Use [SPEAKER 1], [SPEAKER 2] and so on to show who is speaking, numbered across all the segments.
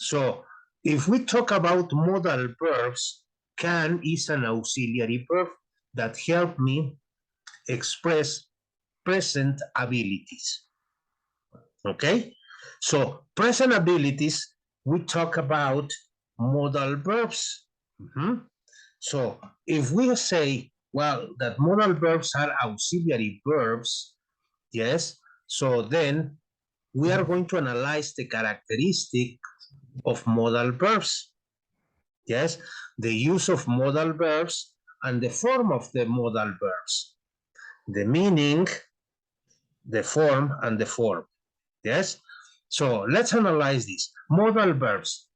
[SPEAKER 1] So if we talk about modal verbs, can is an auxiliary verb that help me express present abilities. Okay? So present abilities, we talk about modal verbs. So if we say, well, that modal verbs are auxiliary verbs, yes, so then we are going to analyze the characteristic of modal verbs. Yes, the use of modal verbs and the form of the modal verbs, the meaning, the form, and the form. Yes, so let's analyze this. Modal verbs.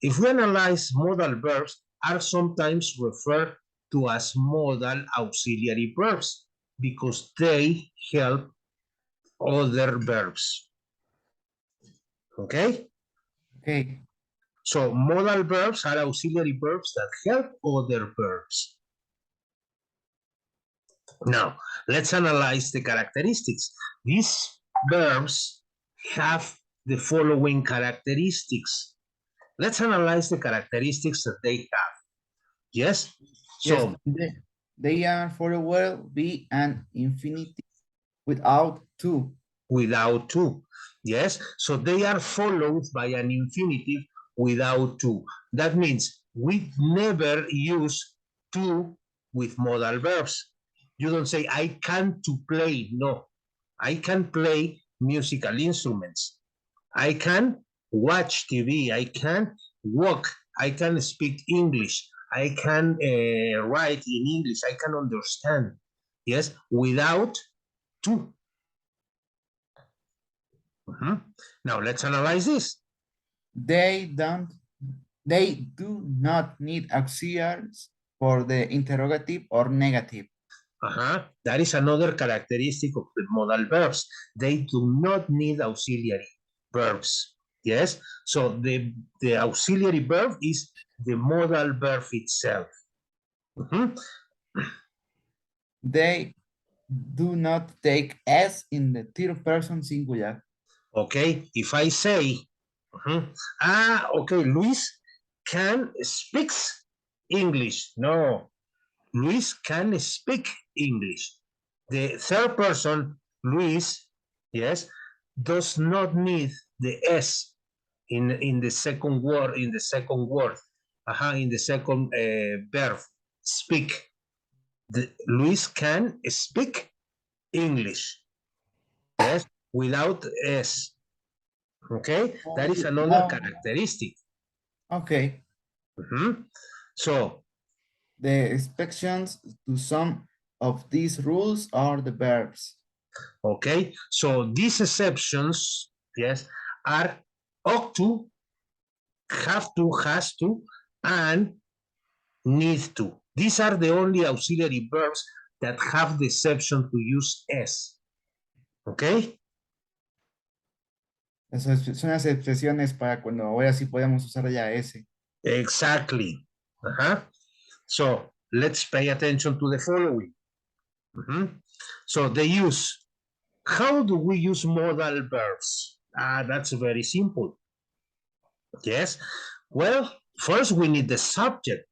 [SPEAKER 1] If we analyze modal verbs, are sometimes referred to as modal auxiliary verbs because they help other verbs. Okay?
[SPEAKER 2] Okay.
[SPEAKER 1] So modal verbs are auxiliary verbs that help other verbs. Now, let's analyze the characteristics. These verbs have the following characteristics. Let's analyze the characteristics that they have. Yes?
[SPEAKER 2] Yes,
[SPEAKER 1] So,
[SPEAKER 2] they are for a will be an infinitive without to.
[SPEAKER 1] without to. Yes? So they are followed by an infinitive without to. That means we never use to with modal verbs. You don't say, I can to play. No, I can play musical instruments. I can watch TV. I can walk. I can speak English. I can write in English. I can understand. Yes, without to. Now let's analyze this.
[SPEAKER 2] They do not need auxiliaries for the interrogative or negative.
[SPEAKER 1] That is another characteristic of the modal verbs. They do not need auxiliary verbs. Yes, so the auxiliary verb is the modal verb itself.
[SPEAKER 2] They do not take S in the third person singular.
[SPEAKER 1] Okay, if I say, okay, Luis can speaks English. No, Luis can speak English. The third person, Luis, yes, does not need the S in the second word, in the second verb, speak. Luis can speak English, yes, without S. Okay, that is another
[SPEAKER 2] No.
[SPEAKER 1] characteristic.
[SPEAKER 2] Okay.
[SPEAKER 1] So,
[SPEAKER 2] The exceptions to some of these rules are the verbs.
[SPEAKER 1] okay, so these exceptions, yes, are ought to, have to, has to, and need to. These are the only auxiliary verbs that have the exception to use S. Okay?
[SPEAKER 2] Son las expresiones para cuando ahora sí podemos usar ya ese.
[SPEAKER 1] Exactly. So let's pay attention to the following. So the use. How do we use modal verbs? That's very simple. Yes. Well, first we need the subject,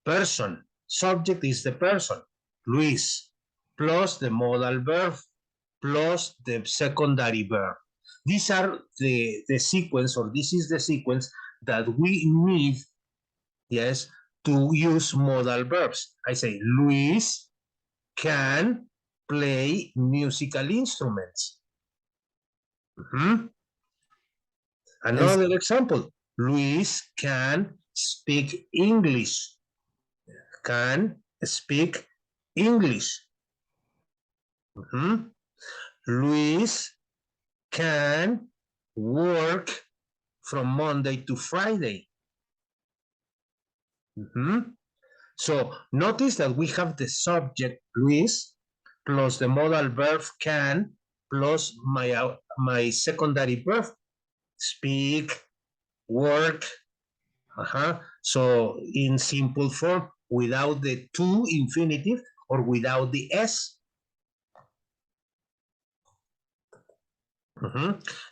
[SPEAKER 1] person. Subject is the person, Luis, plus the modal verb, plus the secondary verb. These are the sequence, or this is the sequence that we need, yes, to use modal verbs. I say, Luis can play musical instruments. Another example, Luis can speak English. Can speak English. Luis can work from Monday to Friday. So notice that we have the subject Luis plus the modal verb can plus my secondary verb speak, work. So in simple form, without the to infinitive or without the S.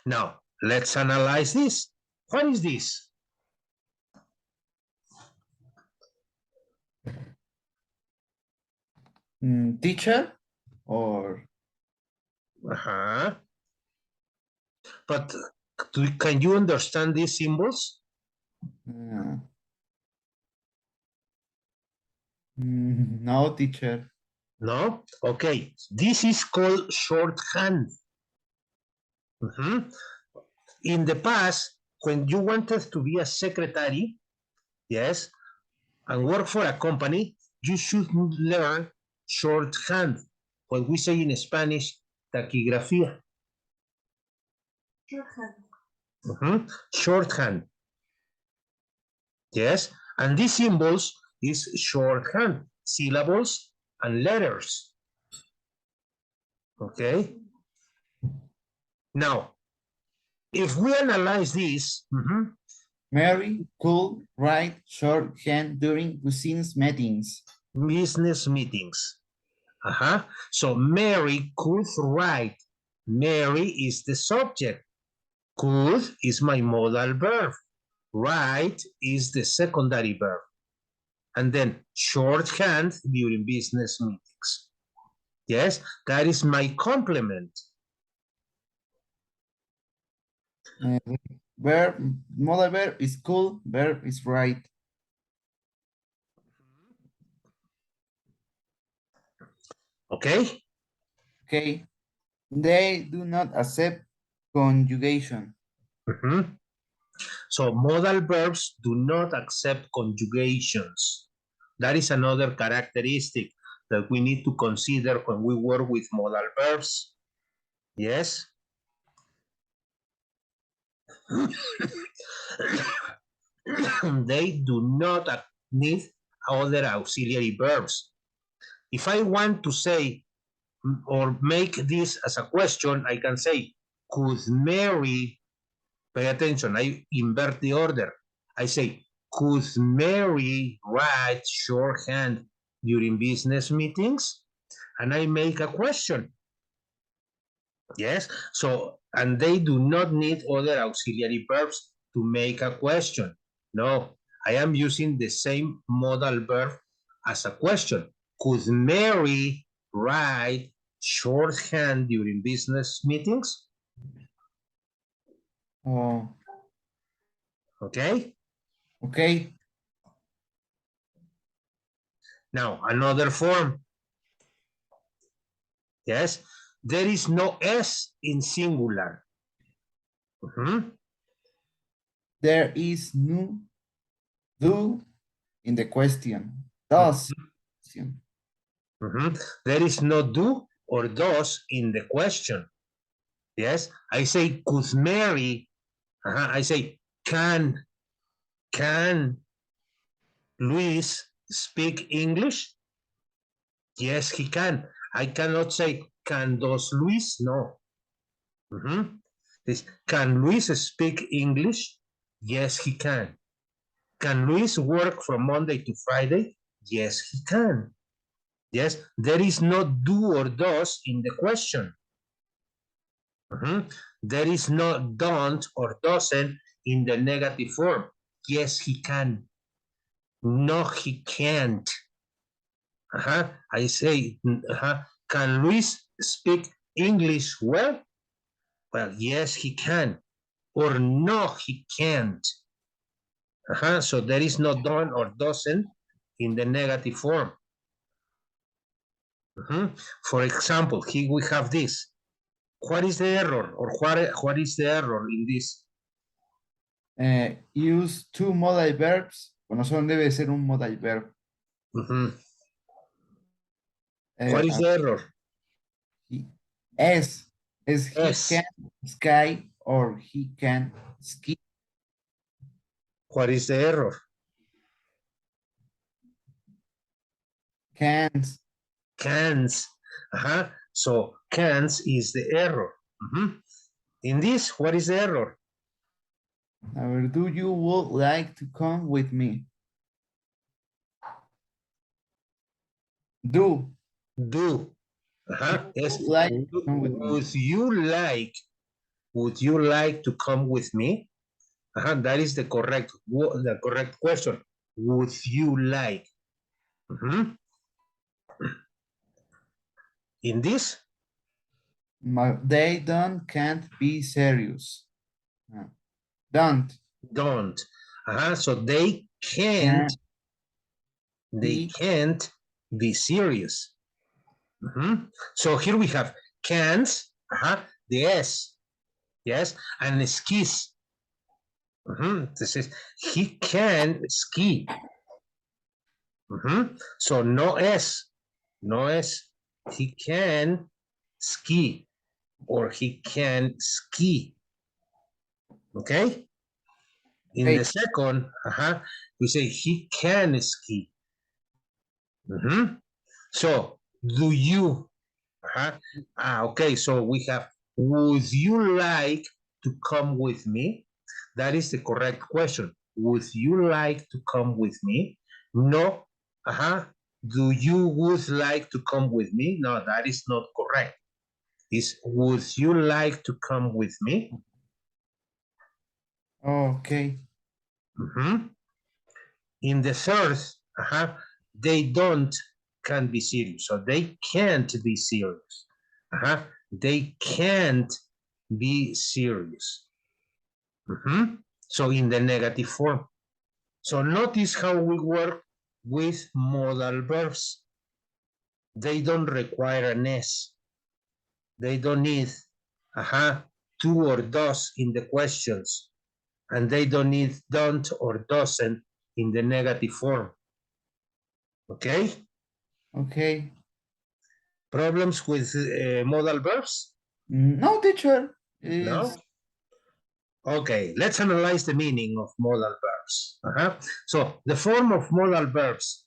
[SPEAKER 1] Now, let's analyze this. What is this?
[SPEAKER 2] Teacher or
[SPEAKER 1] Uh-huh. But can you understand these symbols?
[SPEAKER 2] uh, no teacher.
[SPEAKER 1] No? Okay. This is called shorthand. In the past, when you wanted to be a secretary, yes, and work for a company, you should learn shorthand. What we say in Spanish, taquigrafía. Shorthand. Shorthand. Yes, and these symbols is shorthand, syllables and letters. Okay. Now, if we analyze this,
[SPEAKER 2] Mary could write shorthand during business meetings.
[SPEAKER 1] business meetings. So Mary could write. Mary is the subject. Could is my modal verb. Write is the secondary verb. And then shorthand during business meetings. Yes, that is my complement.
[SPEAKER 2] Verb, modal verb is could, verb is write.
[SPEAKER 1] Okay?
[SPEAKER 2] Okay. They do not accept conjugation.
[SPEAKER 1] So modal verbs do not accept conjugations. That is another characteristic that we need to consider when we work with modal verbs. Yes? They do not need other auxiliary verbs. If I want to say or make this as a question, I can say, could Mary, pay attention, I invert the order. I say, could Mary write shorthand during business meetings? And I make a question. Yes, so, and they do not need other auxiliary verbs to make a question. No, I am using the same modal verb as a question. Could Mary write shorthand during business meetings?
[SPEAKER 2] Oh,
[SPEAKER 1] Okay.
[SPEAKER 2] okay.
[SPEAKER 1] Now, another form. Yes, there is no S in singular.
[SPEAKER 2] There is no do in the question. Does question.
[SPEAKER 1] There is no do or does in the question. Yes, I say, could Mary, I say, can Luis speak English? Yes, he can. I cannot say, can does Luis? No. Can Luis speak English? Yes, he can. Can Luis work from Monday to Friday? Yes, he can. Yes, there is no do or does in the question. There is no don't or doesn't in the negative form. Yes, he can. No, he can't. I say, can Luis speak English well? Well, yes, he can. Or no, he can't. So there is no done or doesn't in the negative form. For example, here we have this. What is the error or what is the error in this?
[SPEAKER 2] Use two modal verbs. Bueno, solo debe ser un modal verb.
[SPEAKER 1] What is the error?
[SPEAKER 2] S is he
[SPEAKER 1] S.
[SPEAKER 2] can sky or he can ski.
[SPEAKER 1] What is the error?
[SPEAKER 2] Can't.
[SPEAKER 1] Cans. So cans is the error. In this, what is the error?
[SPEAKER 2] A ver, do you would like to come with me? Do.
[SPEAKER 1] Do. Yes.
[SPEAKER 2] Like to come with me.
[SPEAKER 1] Would you like to come with me? That is the correct question. Would you like? In this,
[SPEAKER 2] They don't can't be serious. Don't
[SPEAKER 1] don't. So they can't.
[SPEAKER 2] can
[SPEAKER 1] They
[SPEAKER 2] be
[SPEAKER 1] can't be serious. So here we have can't. The S. Yes, and skis. This is he can ski. So no S, no S. He can ski or he can ski. Okay. In the
[SPEAKER 2] okay.
[SPEAKER 1] second, we say he can ski. So do you? Okay. So we have. Would you like to come with me? That is the correct question. Would you like to come with me? No. Do you would like to come with me? No, that is not correct. Is would you like to come with me?
[SPEAKER 2] Okay.
[SPEAKER 1] In the third, they don't can be serious. So they can't be serious. They can't be serious. So in the negative form. So notice how we work with modal verbs. They don't require an S. They don't need two or dos in the questions. And they don't need don't or doesn't in the negative form. Okay?
[SPEAKER 2] Okay.
[SPEAKER 1] Problems with modal verbs?
[SPEAKER 2] No, teacher.
[SPEAKER 1] No?
[SPEAKER 2] Is
[SPEAKER 1] Okay, let's analyze the meaning of modal verbs. So the form of modal verbs.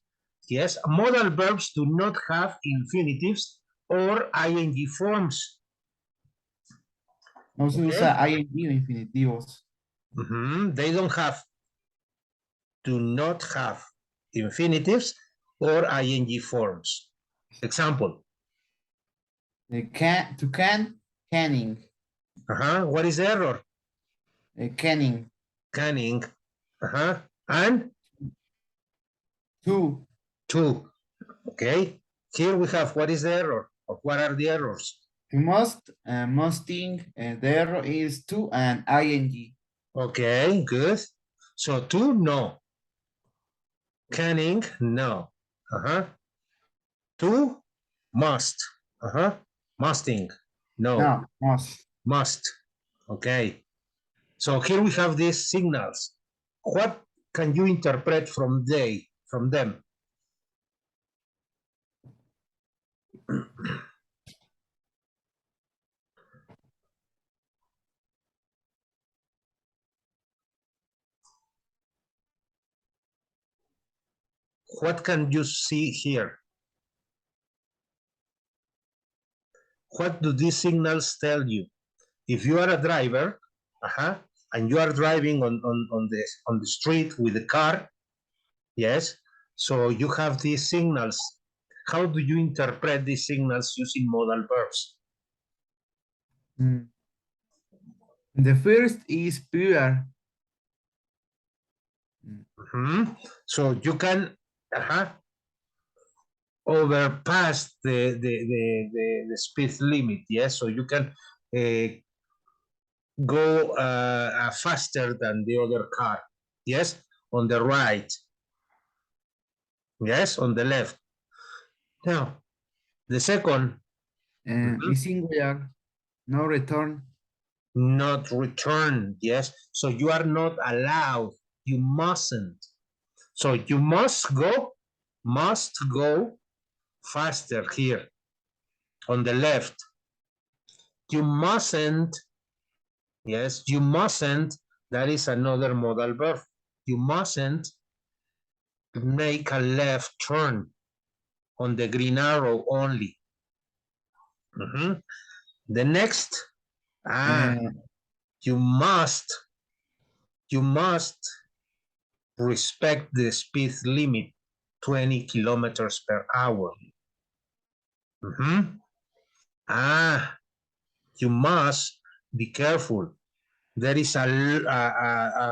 [SPEAKER 1] Yes, modal verbs do not have infinitives or ing forms.
[SPEAKER 2] no se
[SPEAKER 1] Okay?
[SPEAKER 2] usa ing o infinitivos.
[SPEAKER 1] They don't have, do not have infinitives or ing forms. Example.
[SPEAKER 2] To can, canning.
[SPEAKER 1] What is the error?
[SPEAKER 2] Canning.
[SPEAKER 1] Canning. And
[SPEAKER 2] To.
[SPEAKER 1] to. Okay. Here we have what is the error? Or what are the errors?
[SPEAKER 2] To musting. The error is to and ing.
[SPEAKER 1] Okay, good. So to, no. Canning, no. To, must. Musting, no.
[SPEAKER 2] No, must.
[SPEAKER 1] Must. Okay. So here we have these signals. What can you interpret from them? What can you see here? What do these signals tell you? If you are a driver, and you are driving on the street with a car, yes, so you have these signals. How do you interpret these signals using modal verbs?
[SPEAKER 2] Mm. The first is pure.
[SPEAKER 1] So you can overpass the speed limit, yes, so you can go faster than the other car, yes, on the right, yes, on the left. Now, the second,
[SPEAKER 2] Is singular. No return.
[SPEAKER 1] not return, yes, so you are not allowed, you mustn't. So you must go faster here on the left. You mustn't, yes, you mustn't, that is another modal verb. You mustn't make a left turn on the green arrow only. The next,
[SPEAKER 2] Uh,
[SPEAKER 1] you must respect the speed limit, 20 kilometers per hour. You must be careful. there is a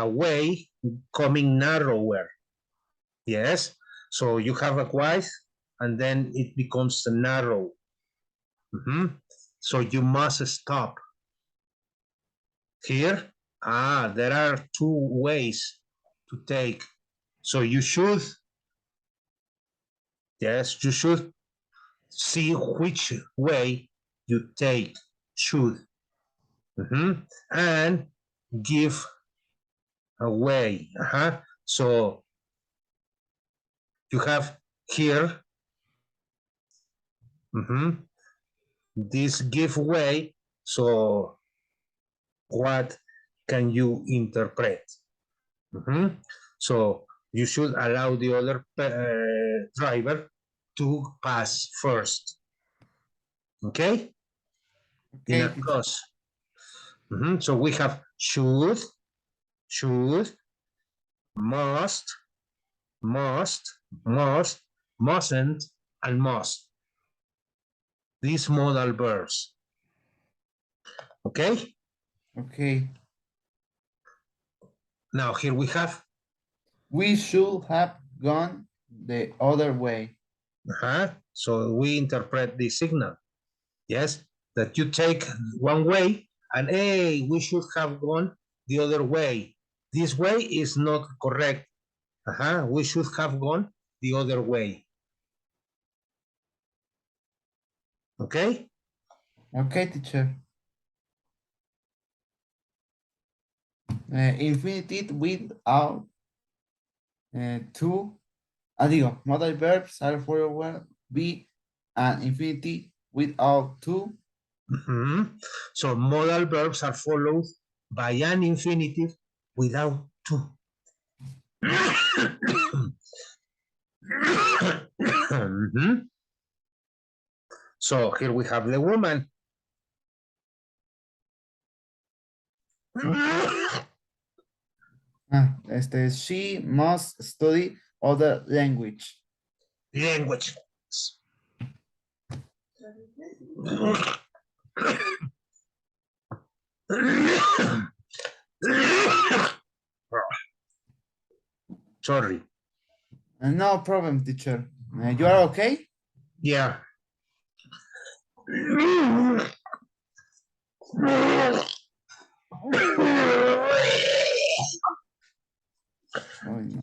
[SPEAKER 1] way coming narrower. Yes, so you have a wide and then it becomes narrow. So you must stop. Here, there are two ways to take. So you should, yes, you should see which way you take, should. And give away. So you have here this give way. So what can you interpret? So you should allow the other driver to pass first. Okay? In a
[SPEAKER 2] Okay, teacher.
[SPEAKER 1] cross. So we have should, must, mustn't, and must. These modal verbs. Okay?
[SPEAKER 2] Okay.
[SPEAKER 1] Now here we have
[SPEAKER 2] We should have gone the other way.
[SPEAKER 1] so we interpret the signal. Yes, that you take one way and hey, we should have gone the other way. This way is not correct. We should have gone the other way. Okay?
[SPEAKER 2] Okay, teacher. Infinitive without to. Digo, modal verbs are followed be an infinitive without to.
[SPEAKER 1] So modal verbs are followed by an infinitive without to. So here we have the woman.
[SPEAKER 2] She must study other language.
[SPEAKER 1] Language. Sorry.
[SPEAKER 2] No problem, teacher. You are okay?
[SPEAKER 1] Yeah.
[SPEAKER 2] Oh, no.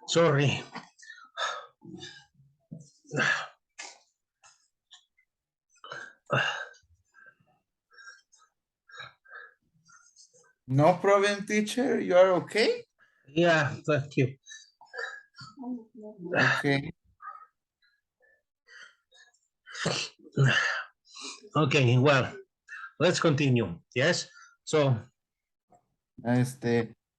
[SPEAKER 1] Sorry.
[SPEAKER 2] No problem, teacher. You are okay?
[SPEAKER 1] Yeah, thank you.
[SPEAKER 2] Okay.
[SPEAKER 1] Okay, well, let's continue. Yes. So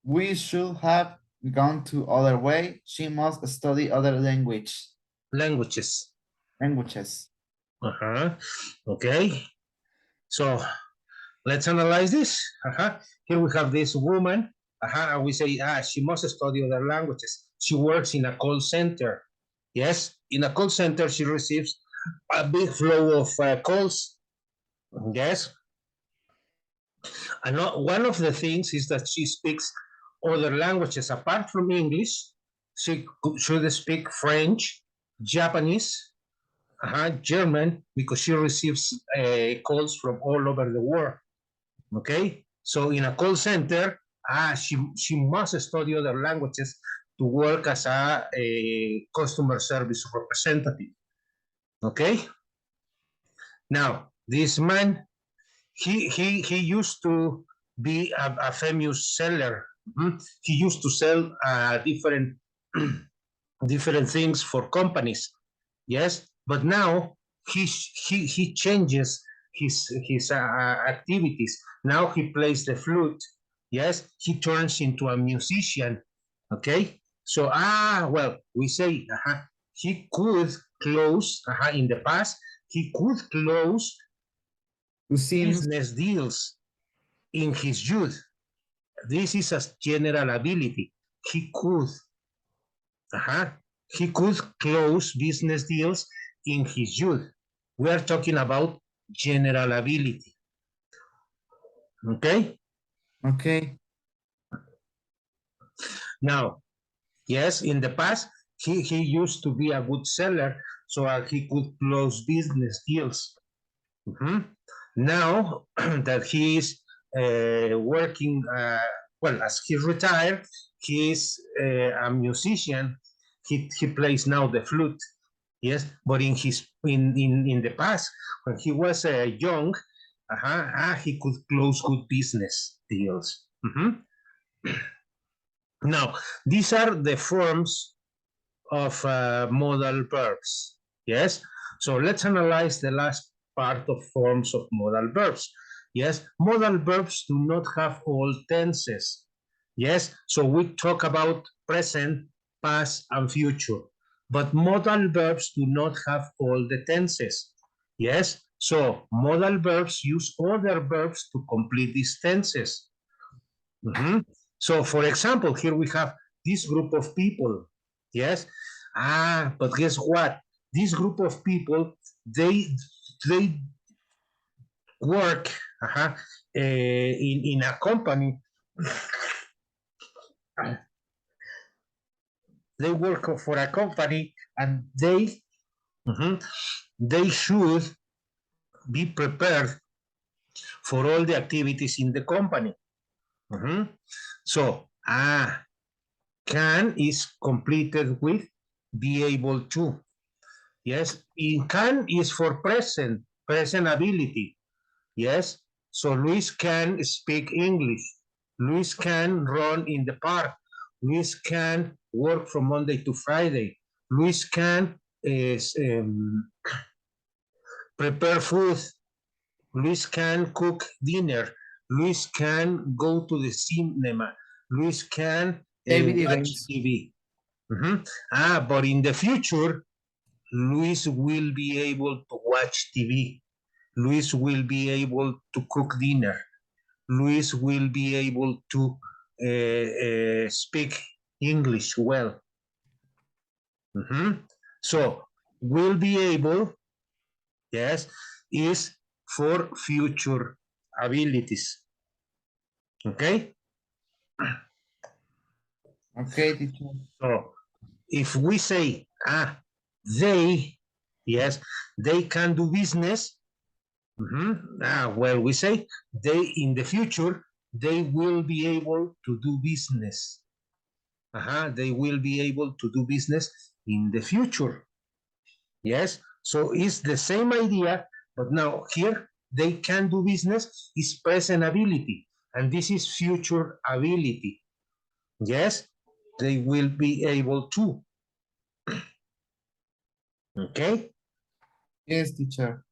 [SPEAKER 2] We should have gone to other way. She must study other
[SPEAKER 1] languages.
[SPEAKER 2] languages.
[SPEAKER 1] Okay. So let's analyze this. Here we have this woman. And we say, she must study other languages. She works in a call center. Yes, in a call center, she receives a big flow of calls. Yes, and one of the things is that she speaks other languages apart from English. She should speak French, Japanese, German, because she receives calls from all over the world. Okay, so in a call center, she must study other languages to work as a customer service representative. Okay, now this man, he used to be a famous seller. He used to sell different different things for companies. Yes, but now he changes his activities. Now he plays the flute. Yes, he turns into a musician. Okay, so well, we say he could close in the past. He could close
[SPEAKER 2] To seems
[SPEAKER 1] business deals in his youth. This is a general ability. He could, uh-huh, he could close business deals in his youth. We are talking about general ability. Okay.
[SPEAKER 2] okay.
[SPEAKER 1] Now, yes, in the past, he used to be a good seller, so he could close business deals. Now that he is working, well, as he retired, he is a musician. He plays now the flute. Yes, but in the past, when he was young, he could close good business deals. Now, these are the forms of modal verbs. Yes, so let's analyze the last part of forms of modal verbs. Yes, modal verbs do not have all tenses. Yes, so we talk about present, past, and future, but modal verbs do not have all the tenses. Yes, so modal verbs use other verbs to complete these tenses. So, for example, here we have this group of people. Yes. But guess what? This group of people, they work in a company. They work for a company and mhm, they should be prepared for all the activities in the company. Mhm. So, can is completed with be able to. Yes, in can is for present ability. Yes, so Luis can speak English. Luis can run in the park. Luis can work from Monday to Friday. Luis can prepare food. Luis can cook dinner. Luis can go to the cinema. Luis can
[SPEAKER 2] Play video
[SPEAKER 1] watch
[SPEAKER 2] games.
[SPEAKER 1] TV. Mhm. But in the future, Luis will be able to watch TV. Luis will be able to cook dinner. Luis will be able to speak English well. Mhm. So, will be able, yes, is for future abilities. Okay?
[SPEAKER 2] Okay, teacher.
[SPEAKER 1] So, if we say, they, yes, they can do business, well, we say they in the future, they will be able to do business. They will be able to do business in the future. Yes, so it's the same idea, but now here they can do business is present ability, and this is future ability. Yes, they will be able to. Okay.
[SPEAKER 2] Yes, teacher.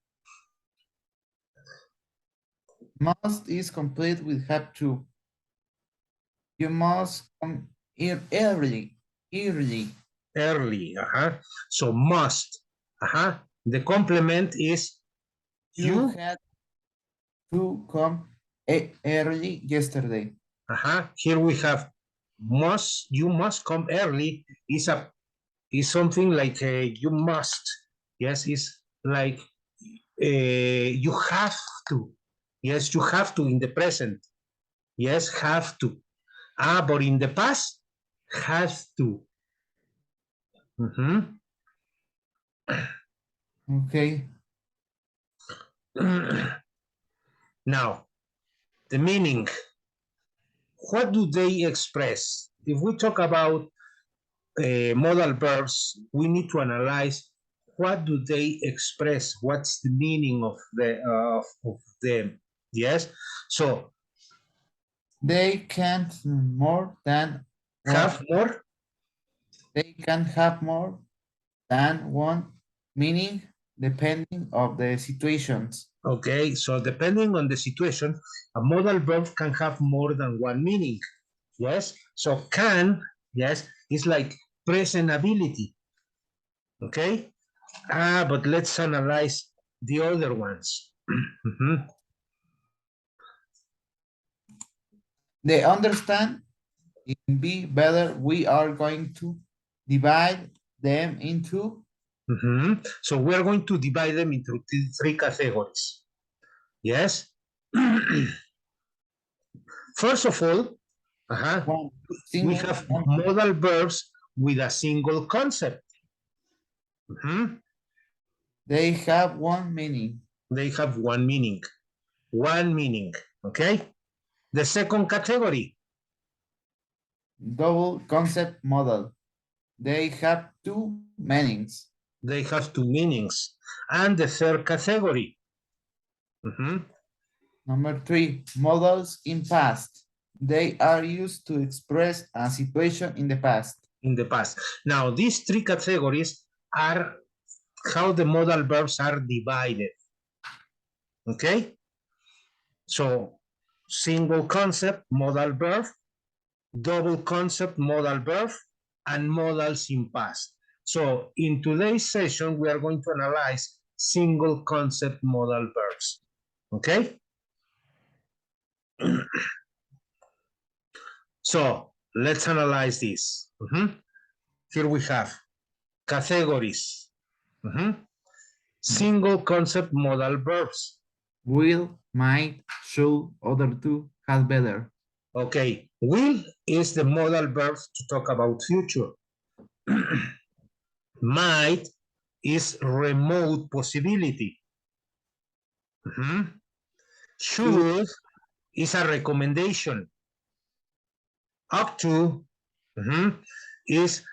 [SPEAKER 2] Must is complete with have to. You must come here early. Early.
[SPEAKER 1] Early. So must. The complement is
[SPEAKER 2] You
[SPEAKER 1] you.
[SPEAKER 2] had to come early yesterday.
[SPEAKER 1] Here we have must. You must come early. Is something like you must. Yes, it's like you have to. Yes, you have to in the present. Yes, have to. But in the past, has to. Mhm.
[SPEAKER 2] Okay.
[SPEAKER 1] Now, the meaning. What do they express? If we talk about modal verbs, we need to analyze what do they express? What's the meaning of of them? Yes. So
[SPEAKER 2] They can't more than one.
[SPEAKER 1] have more.
[SPEAKER 2] They can have more than one meaning depending of the situations.
[SPEAKER 1] Okay. So depending on the situation, a modal verb can have more than one meaning. Yes. So can, yes, is like present ability. Okay. But let's analyze the other ones.
[SPEAKER 2] They understand in be better. We are going to divide them into
[SPEAKER 1] So we are going to divide them into three categories. Yes. First of all,
[SPEAKER 2] one
[SPEAKER 1] we
[SPEAKER 2] single
[SPEAKER 1] have
[SPEAKER 2] concept.
[SPEAKER 1] modal verbs with a single concept.
[SPEAKER 2] They have one meaning.
[SPEAKER 1] They have one meaning. One meaning. Okay. The second category,
[SPEAKER 2] Double concept model. They have two meanings.
[SPEAKER 1] they have two meanings. And the third category, mhm,
[SPEAKER 2] Number three, modals in past. They are used to express a situation in the past.
[SPEAKER 1] in the past. Now, these three categories are how the modal verbs are divided. Okay. So, single concept, modal verb, double concept, modal verb, and modals in past. So, in today's session, we are going to analyze single concept modal verbs. Okay? So, let's analyze this. Here we have categories. Single concept modal verbs.
[SPEAKER 2] Will, might, should, other two, had better.
[SPEAKER 1] Okay, will is the modal verb to talk about future. Might is remote possibility. Should is a recommendation. Up to is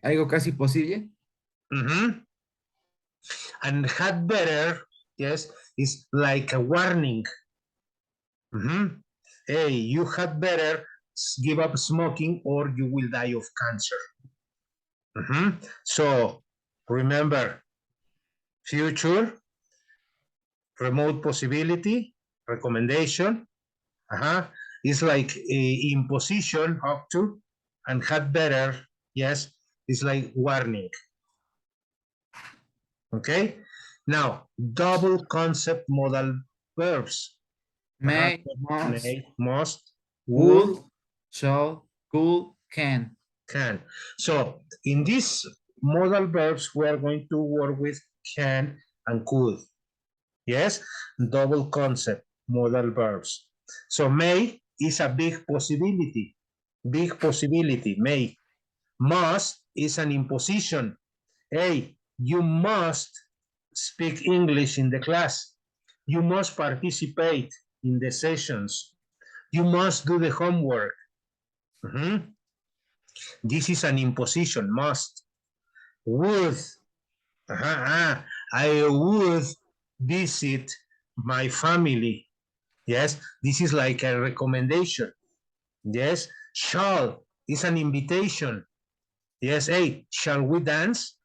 [SPEAKER 2] algo casi posible.
[SPEAKER 1] And had better, yes, is like a warning. Hey, you had better give up smoking or you will die of cancer. So remember, future, remote possibility, recommendation, is like a imposition up to, and had better, yes, is like warning. Okay, now double concept modal verbs.
[SPEAKER 2] May,
[SPEAKER 1] Must, would,
[SPEAKER 2] would, shall, could, can.
[SPEAKER 1] So in these modal verbs, we are going to work with can and could. Yes, double concept modal verbs. So may is a big possibility. Big possibility, may. Must is an imposition. Hey, you must speak English in the class. You must participate in the sessions. You must do the homework. This is an imposition, must. Would. I would visit my family. Yes, this is like a recommendation. Yes, shall is an invitation. Yes, hey, shall we dance?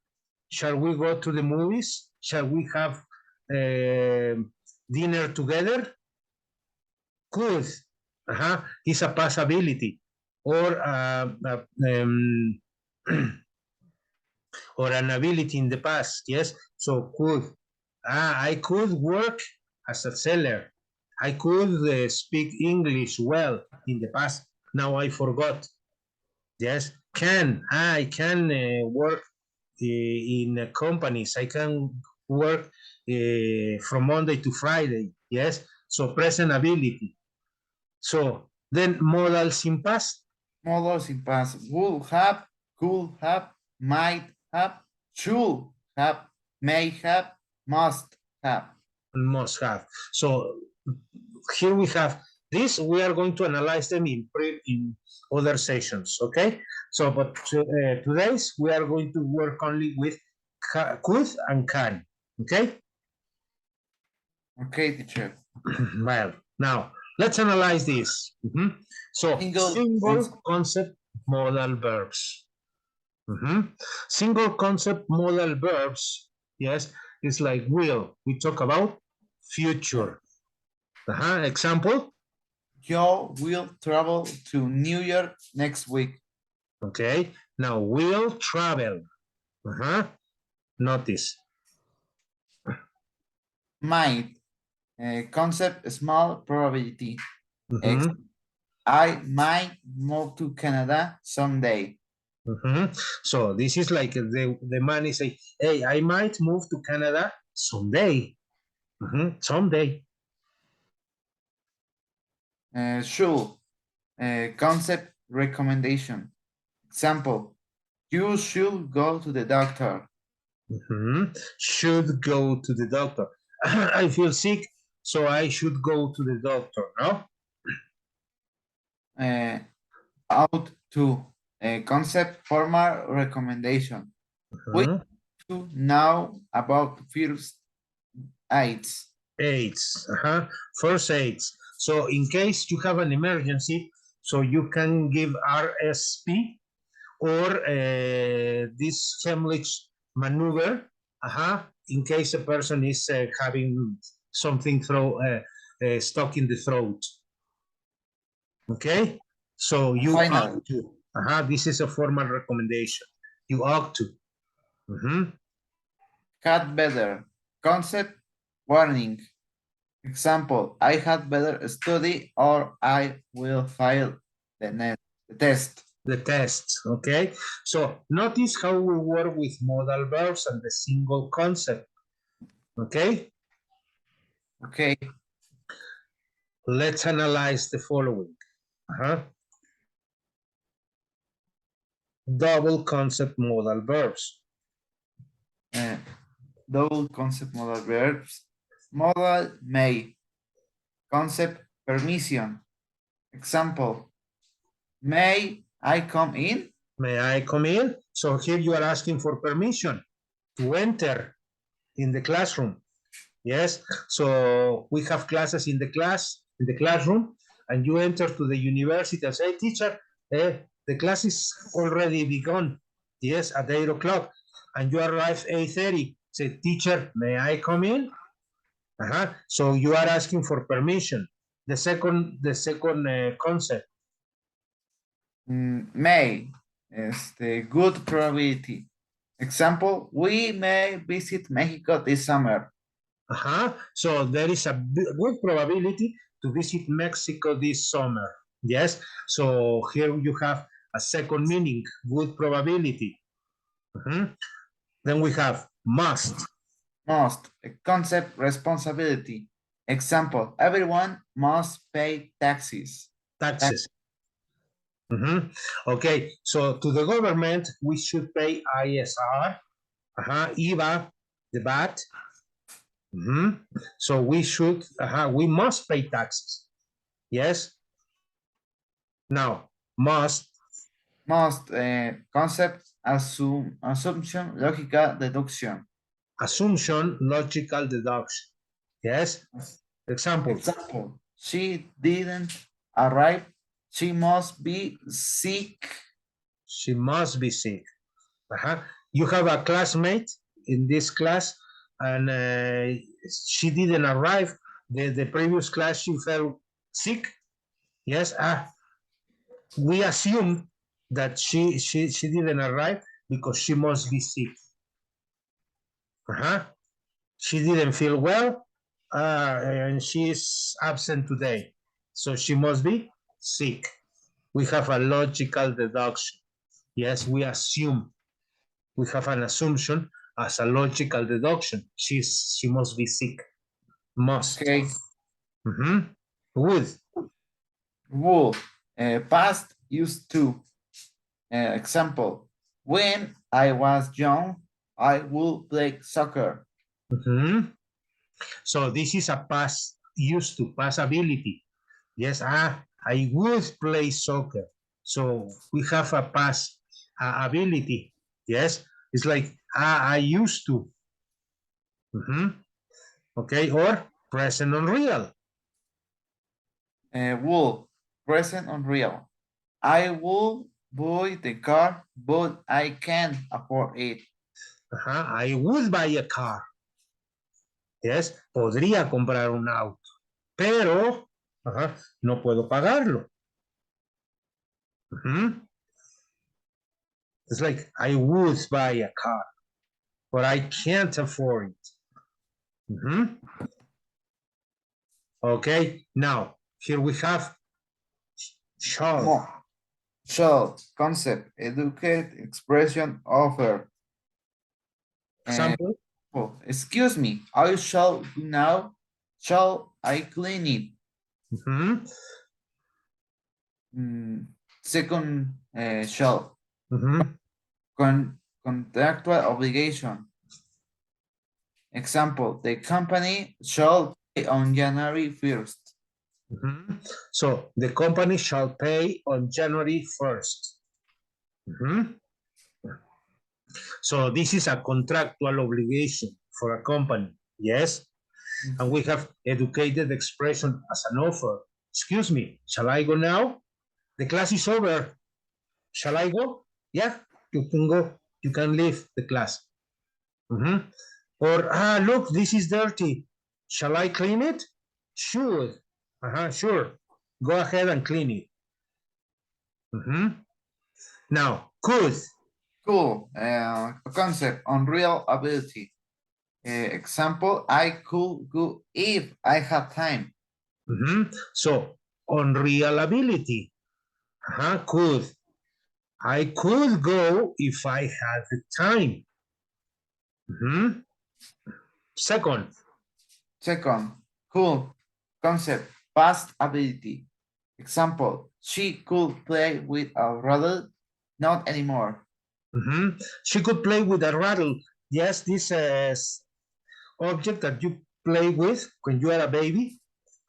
[SPEAKER 1] Shall we go to the movies? Shall we have dinner together? Could is a possibility or or an ability in the past. Yes, so could. I could work as a seller. I could speak English well in the past. Now I forgot. Yes, can. I can work in companies. I can work from Monday to Friday. Yes, so present ability. So then modals in past.
[SPEAKER 2] Modals in past. Would have, could have, might have, should have, may have, must have.
[SPEAKER 1] Must have. So here we have this. We are going to analyze them in other sessions. Okay. So, but today's we are going to work only with could and can. Okay.
[SPEAKER 2] Okay, teacher.
[SPEAKER 1] Well, now let's analyze this. So, single concept modal verbs. Single concept modal verbs, yes, it's like will. We talk about future. Example.
[SPEAKER 2] Joe will travel to New York next week.
[SPEAKER 1] Okay. Now will travel. Notice.
[SPEAKER 2] Might. Concept small probability. I might move to Canada someday.
[SPEAKER 1] So this is like the man is saying, hey, I might move to Canada someday. Someday.
[SPEAKER 2] Should. Concept recommendation. Example, you should go to the doctor.
[SPEAKER 1] Should go to the doctor. I feel sick, so I should go to the doctor, no?
[SPEAKER 2] Out to concept formal recommendation. We to know about first aids.
[SPEAKER 1] Aids, first aids. So in case you have an emergency, so you can give RSP or this Heimlich maneuver, in case a person is having something stuck in the throat. Okay, so you ought to. This is a formal recommendation. You ought to.
[SPEAKER 2] Had better. Concept warning. Example, I had better study or I will fail the test.
[SPEAKER 1] The test, okay? So notice how we work with modal verbs and the single concept, okay?
[SPEAKER 2] Okay.
[SPEAKER 1] Let's analyze the following. double concept modal verbs.
[SPEAKER 2] Double concept modal verbs. Modal may. Concept permission. Example, may I come in?
[SPEAKER 1] May I come in? So here you are asking for permission to enter in the classroom. Yes, so we have classes in the classroom, and you enter to the university and say, teacher, the class is already begun. Yes, at 8 o'clock, and you arrive 8:30. Say, teacher, may I come in? So you are asking for permission. The second concept.
[SPEAKER 2] May. Good probability. Example, we may visit Mexico this summer.
[SPEAKER 1] So there is a good probability to visit Mexico this summer. Yes. So here you have a second meaning, good probability. Then we have must.
[SPEAKER 2] Must. Concept responsibility. Example, everyone must pay taxes.
[SPEAKER 1] Taxes. Okay. So to the government, we should pay ISR, IVA, the VAT. So we must pay taxes. Yes. Now, must.
[SPEAKER 2] Must. Concept, assumption, logical deduction.
[SPEAKER 1] Assumption, logical deduction. Yes. Example.
[SPEAKER 2] She didn't arrive. She must be sick.
[SPEAKER 1] She must be sick. You have a classmate in this class, and she didn't arrive. The previous class, she felt sick. Yes. We assume that she didn't arrive because she must be sick. She didn't feel well, and she is absent today, so she must be sick. We have a logical deduction. Yes, we assume. We have an assumption as a logical deduction. She must be sick. Must.
[SPEAKER 2] Okay.
[SPEAKER 1] Would.
[SPEAKER 2] Would. Past used to. Example, when I was young, I would play soccer.
[SPEAKER 1] So this is a past used to, past ability. Yes, I would play soccer. So we have a past ability. Yes, it's like I used to. Okay, or present unreal.
[SPEAKER 2] Will. Present unreal. I will buy the car, but I can't afford it.
[SPEAKER 1] I would buy a car. Yes, podría comprar un auto, pero no puedo pagarlo. It's like I would buy a car, but I can't afford it. Okay, now here we have shall.
[SPEAKER 2] Shall. Concept. Educate. Expression. Offer.
[SPEAKER 1] Example.
[SPEAKER 2] Excuse me, I shall do now. Shall I clean it? Second, shall. Contractual obligation. Example, the company shall pay on January 1st.
[SPEAKER 1] So the company shall pay on January 1st. So this is a contractual obligation for a company. Yes. And we have educated expression as an offer. Excuse me, shall I go now? The class is over. Shall I go? Yeah, you can go. You can leave the class. Or, look, this is dirty. Shall I clean it? Sure. Sure. Go ahead and clean it. Now, could.
[SPEAKER 2] Cool. Concept, unreal ability. Example, I could go if I had time.
[SPEAKER 1] So, unreal ability. Could. I could go if I had the time. Second,
[SPEAKER 2] cool. Concept, past ability. Example, she could play with a brother Not anymore.
[SPEAKER 1] She could play with a rattle. Yes, this object that you play with when you are a baby.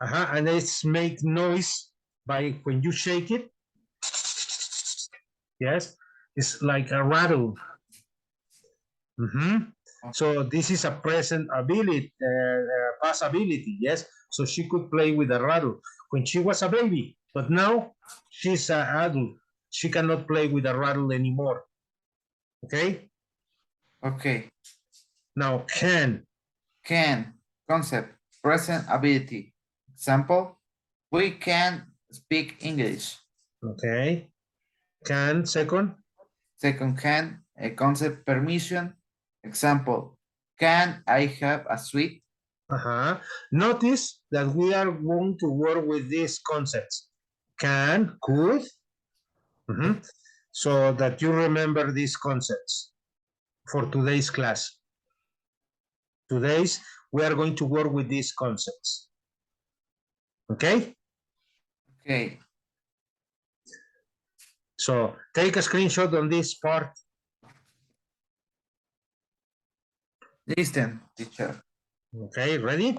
[SPEAKER 1] And it's make noise by when you shake it. Yes, it's like a rattle. So this is a present ability, past ability. Yes, so she could play with a rattle when she was a baby, but now she's an adult. She cannot play with a rattle anymore. Okay.
[SPEAKER 2] Okay.
[SPEAKER 1] Now can.
[SPEAKER 2] Can. Concept. Present ability. Example. We can speak English.
[SPEAKER 1] Okay. Can. Second.
[SPEAKER 2] Second, can. A concept. Permission. Example. Can I have a sweet?
[SPEAKER 1] Notice that we are going to work with these concepts. Can, could, so that you remember these concepts for today's class. Today's, we are going to work with these concepts. Okay?
[SPEAKER 2] Okay.
[SPEAKER 1] So take a screenshot on this part.
[SPEAKER 2] Listen, teacher.
[SPEAKER 1] Okay, ready?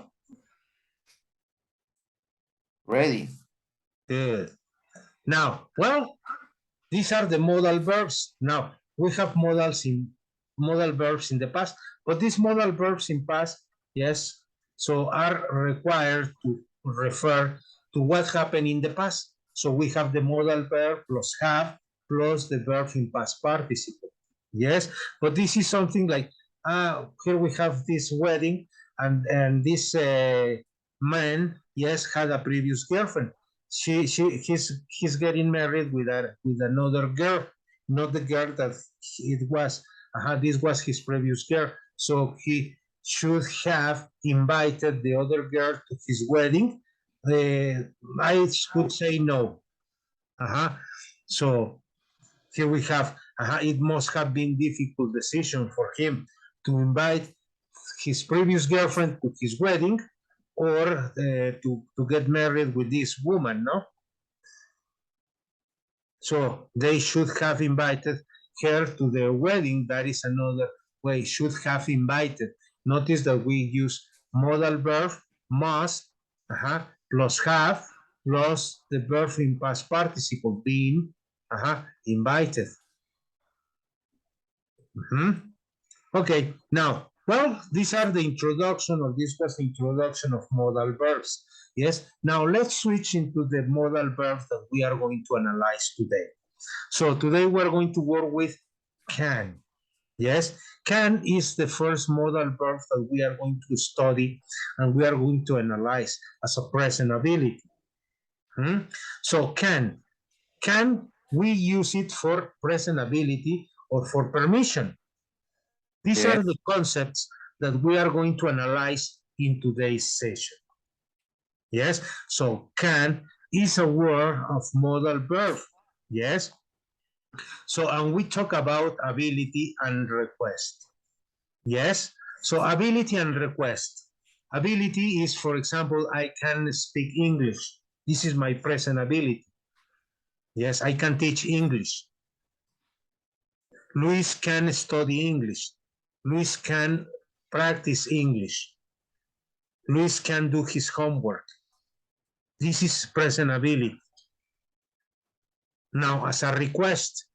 [SPEAKER 2] Ready.
[SPEAKER 1] Good. Now, well, these are the modal verbs. Now, we have modal verbs in the past, but these modal verbs in past, yes, so are required to refer to what happened in the past. So we have the modal verb plus have plus the verb in past participle. Yes, but this is something like, here we have this wedding, and this man, yes, had a previous girlfriend. He's getting married with another girl, not the girl that it was. This was his previous girl, so he should have invited the other girl to his wedding. I could say no. So here we have, it must have been difficult decision for him to invite his previous girlfriend to his wedding, or to get married with this woman, no? So they should have invited her to their wedding. That is another way, should have invited. Notice that we use modal verb must plus have plus the verb in past participle being invited. Okay, now, well, these are the introduction, or this was the introduction of modal verbs. Yes, now let's switch into the modal verbs that we are going to analyze today. So today we're going to work with can. Yes, can is the first modal verb that we are going to study and we are going to analyze as a present ability. So can we use it for present ability or for permission? These are the concepts that we are going to analyze in today's session. Yes, so can is a word of modal verb. Yes, so and we talk about ability and request. Yes, so ability and request. Ability is, for example, I can speak English. This is my present ability. Yes, I can teach English. Luis can study English. Luis can practice English. Luis can do his homework. This is present ability. Now, as a request,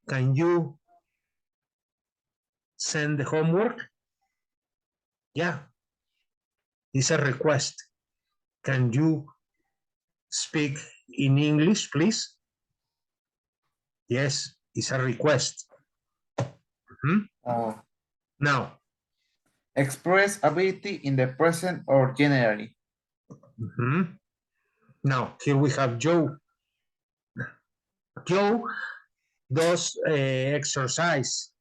[SPEAKER 1] can you send the homework? Yeah, it's a request. Can you speak in English, please? Yes, it's a request. Now,
[SPEAKER 2] express ability in the present or generally.
[SPEAKER 1] Now, here we have Joe. Joe does exercise.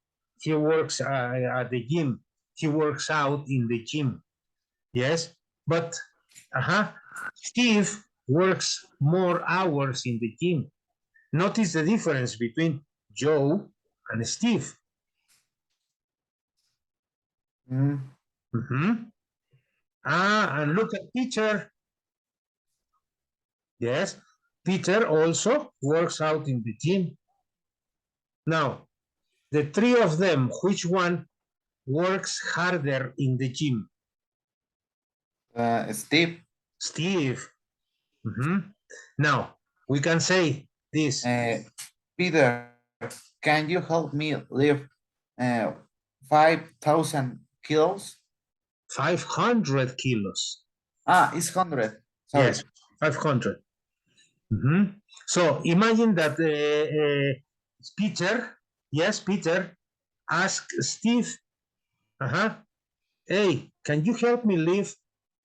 [SPEAKER 1] He works at the gym. He works out in the gym. Yes, but Steve works more hours in the gym. Notice the difference between Joe and Steve. And look at Peter. Yes, Peter also works out in the gym. Now, the three of them, which one works harder in the gym?
[SPEAKER 2] Steve,
[SPEAKER 1] Steve. Now, we can say this.
[SPEAKER 2] Peter, can you help me lift 5,000 kilos?
[SPEAKER 1] 500 kilos.
[SPEAKER 2] It's 100. Sorry.
[SPEAKER 1] Yes, 500. So imagine that Peter, yes, Peter, asked Steve, hey, can you help me lift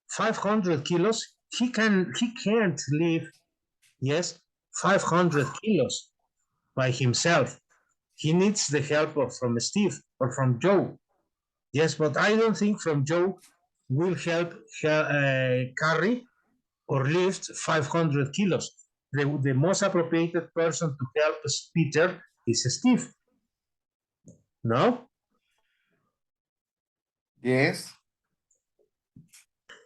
[SPEAKER 1] 500 kilos? He can't lift, yes, 500 kilos by himself. He needs the help from Steve or from Joe. Yes, but I don't think from Joe will help carry or lift 500 kilos. The most appropriate person to help Peter is Steve. No?
[SPEAKER 2] Yes.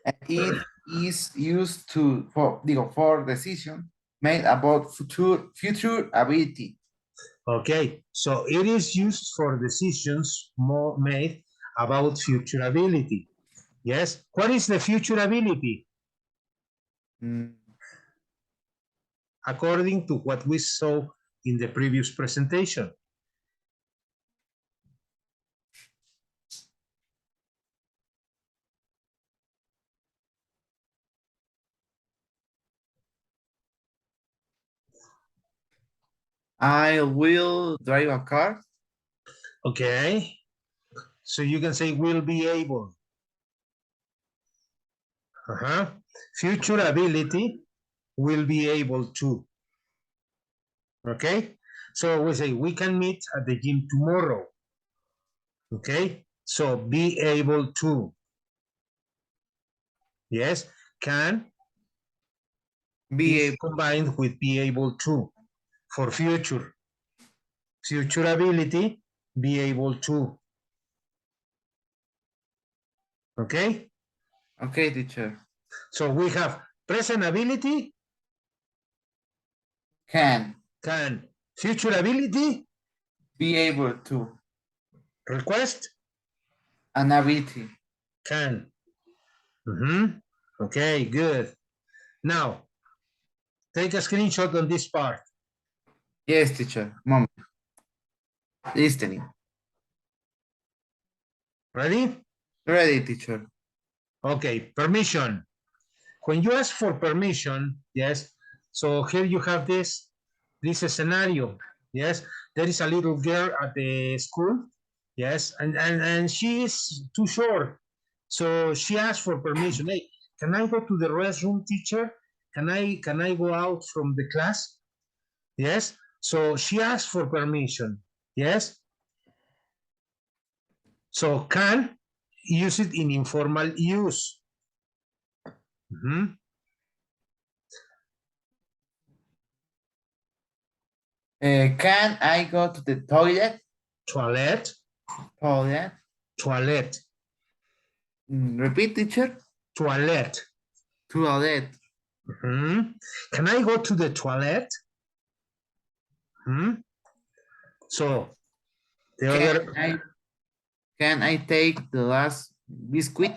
[SPEAKER 2] And it is used for decision made about future ability.
[SPEAKER 1] Okay, so it is used for decisions made about future ability. Yes, what is the future ability? According to what we saw in the previous presentation.
[SPEAKER 2] I will drive a car.
[SPEAKER 1] Okay, so you can say will be able. Future ability will be able to. Okay, so we say we can meet at the gym tomorrow. Okay, so be able to. Yes, can
[SPEAKER 2] Be
[SPEAKER 1] is
[SPEAKER 2] able.
[SPEAKER 1] combined with be able to for future. Future ability, be able to. Okay,
[SPEAKER 2] Okay, teacher.
[SPEAKER 1] so we have present ability,
[SPEAKER 2] Can
[SPEAKER 1] can. Future ability,
[SPEAKER 2] be able to.
[SPEAKER 1] request,
[SPEAKER 2] An ability.
[SPEAKER 1] can. Okay, good. Now, take a screenshot on this part.
[SPEAKER 2] Yes, teacher. Moment. Listening.
[SPEAKER 1] Ready?
[SPEAKER 2] Ready, teacher.
[SPEAKER 1] Okay, permission. When you ask for permission, yes, so here you have this scenario, yes, there is a little girl at the school, yes, and she is too short, so she asked for permission. Hey, can I go to the restroom, teacher? Can I go out from the class? Yes, so she asked for permission. Yes, so can use it in informal use.
[SPEAKER 2] Can I go to the toilet?
[SPEAKER 1] Toilet,
[SPEAKER 2] Toilet.
[SPEAKER 1] toilet,
[SPEAKER 2] Repeat, teacher.
[SPEAKER 1] toilet.
[SPEAKER 2] Toilet.
[SPEAKER 1] Can I go to the toilet? So the
[SPEAKER 2] Can
[SPEAKER 1] other,
[SPEAKER 2] can I take the last biscuit?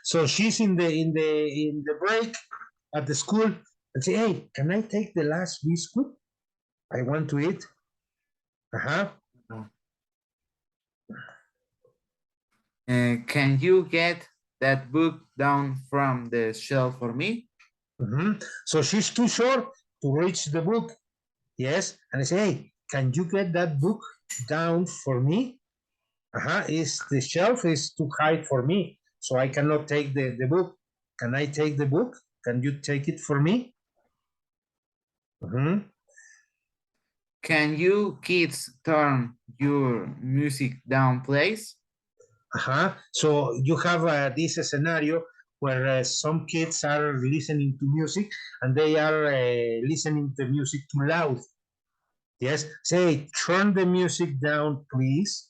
[SPEAKER 1] So she's in the break at the school and say, hey, can I take the last biscuit? I want to eat.
[SPEAKER 2] Can you get that book down from the shelf for me?
[SPEAKER 1] So she's too short to reach the book. Yes, and I say, hey, can you get that book down for me? Is the shelf is too high for me, so I cannot take the book. Can I take the book? Can you take it for me?
[SPEAKER 2] Can you kids turn your music down, please?
[SPEAKER 1] So you have this scenario where some kids are listening to music and they are listening to music too loud. Yes, say turn the music down, please.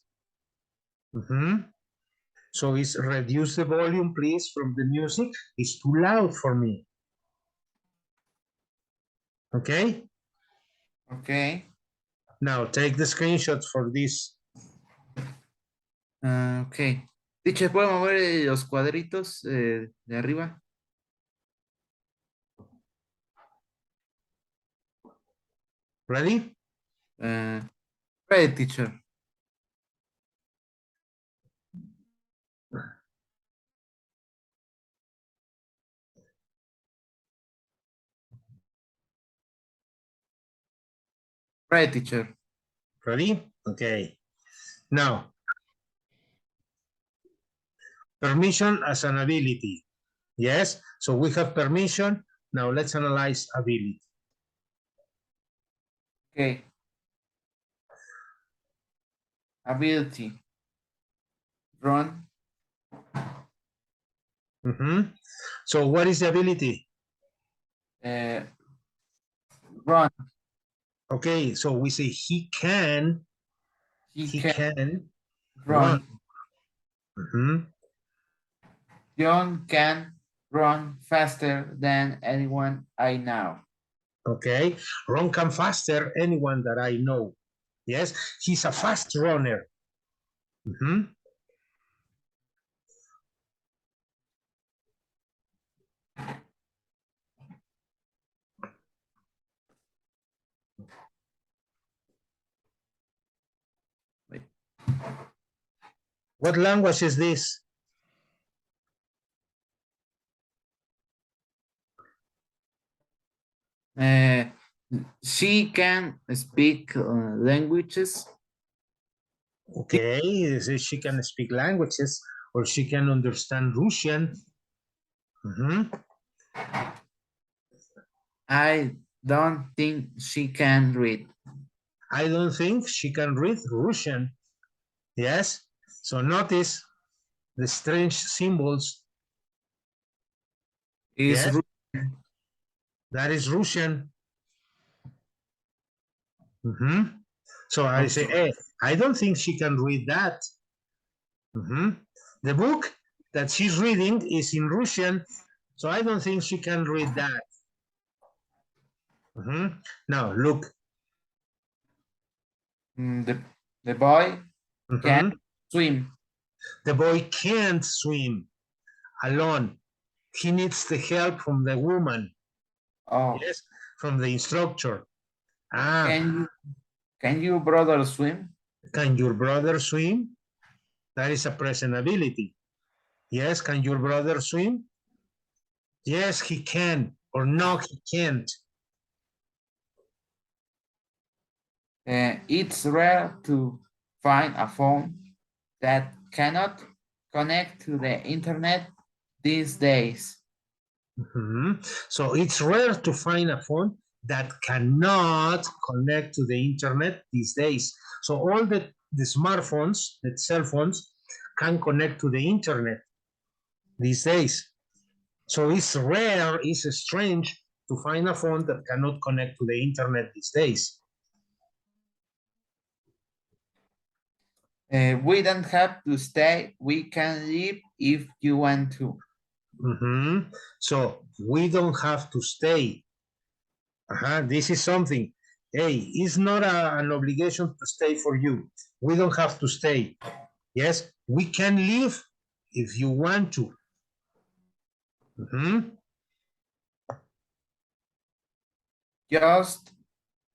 [SPEAKER 1] So it's reduce the volume, please, from the music. It's too loud for me. Okay.
[SPEAKER 2] Okay.
[SPEAKER 1] Now take the screenshot for this.
[SPEAKER 2] Ok. Teacher, ¿puedo mover los cuadritos de arriba?
[SPEAKER 1] Ready?
[SPEAKER 2] Right, teacher. Right, teacher.
[SPEAKER 1] Ready? Okay. Now, permission as an ability. Yes, so we have permission. Now let's analyze ability.
[SPEAKER 2] Okay. Ability. Run.
[SPEAKER 1] So what is the ability?
[SPEAKER 2] Run.
[SPEAKER 1] Okay, so we say he can
[SPEAKER 2] Can
[SPEAKER 1] run.
[SPEAKER 2] run. John can run faster than anyone I know.
[SPEAKER 1] Okay, Ron can faster anyone that I know. Yes, he's a fast runner.
[SPEAKER 2] Wait.
[SPEAKER 1] What language is this?
[SPEAKER 2] She can speak languages.
[SPEAKER 1] Okay, she can speak languages or she can understand Russian.
[SPEAKER 2] I don't think she can read.
[SPEAKER 1] I don't think she can read Russian. Yes, so notice the strange symbols.
[SPEAKER 2] Is
[SPEAKER 1] Yes, that is Russian. So I say, hey, I don't think she can read that. The book that she's reading is in Russian, so I don't think she can read that. Now look.
[SPEAKER 2] The boy can swim.
[SPEAKER 1] The boy can't swim alone. He needs the help from the woman.
[SPEAKER 2] Oh.
[SPEAKER 1] Yes, from the instructor.
[SPEAKER 2] Can you brother swim?
[SPEAKER 1] Can your brother swim? That is a present ability. Yes, can your brother swim? Yes, he can. Or no, he can't.
[SPEAKER 2] It's rare to find a phone that cannot connect to the internet these days.
[SPEAKER 1] So it's rare to find a phone that cannot connect to the internet these days. So all the smartphones, the cell phones, can connect to the internet these days. So it's rare, it's strange to find a phone that cannot connect to the internet these days.
[SPEAKER 2] We don't have to stay. We can leave if you want to.
[SPEAKER 1] So we don't have to stay. This is something. Hey, it's not an obligation to stay for you. We don't have to stay. Yes, we can leave if you want to.
[SPEAKER 2] Just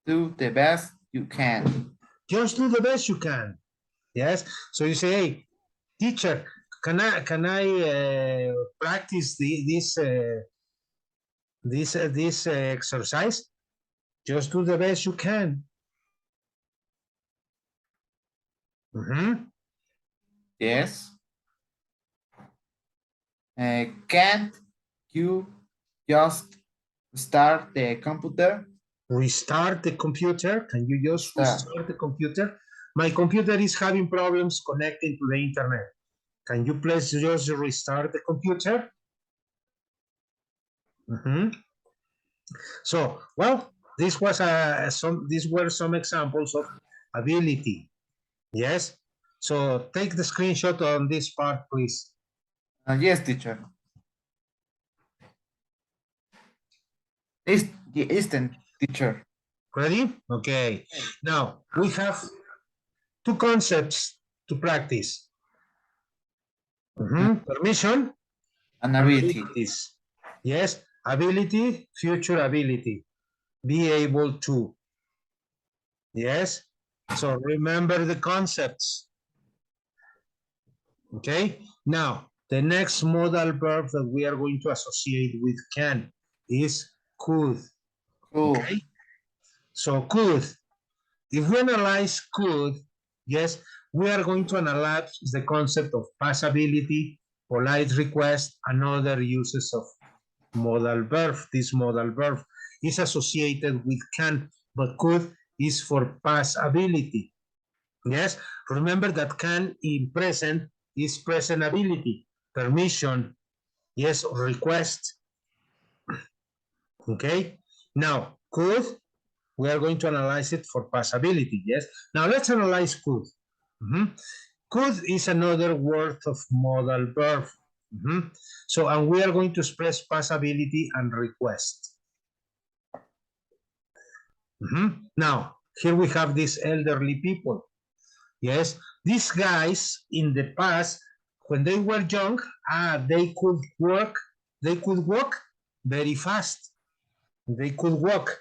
[SPEAKER 2] do the best you can.
[SPEAKER 1] Just do the best you can. Yes. So you say, hey, teacher, can I practice this exercise? Just do the best you can.
[SPEAKER 2] Yes. Can't you just start the computer?
[SPEAKER 1] Restart the computer. Can you just restart the computer? My computer is having problems connecting to the internet. Can you please just restart the computer? So, well, these were some examples of ability. Yes. So take the screenshot on this part, please.
[SPEAKER 2] Yes, teacher. Listen, teacher.
[SPEAKER 1] Ready? Okay. Now, we have two concepts to practice. Permission
[SPEAKER 2] An
[SPEAKER 1] and
[SPEAKER 2] ability.
[SPEAKER 1] abilities. Yes, ability, future ability. Be able to. Yes. So remember the concepts. Okay. Now, the next modal verb that we are going to associate with can is could.
[SPEAKER 2] Cool.
[SPEAKER 1] Okay. So could. If we analyze could, yes, we are going to analyze the concept of passability, polite request, and other uses of modal verb. This modal verb is associated with can, but could is for passability. Yes, remember that can in present is present ability, permission, yes, request. Okay, now could, we are going to analyze it for passability. Yes, now let's analyze could. Could is another word of modal verb. So, and we are going to express passability and request. Now, here we have these elderly people. Yes, these guys in the past, when they were young, they could walk very fast. They could walk.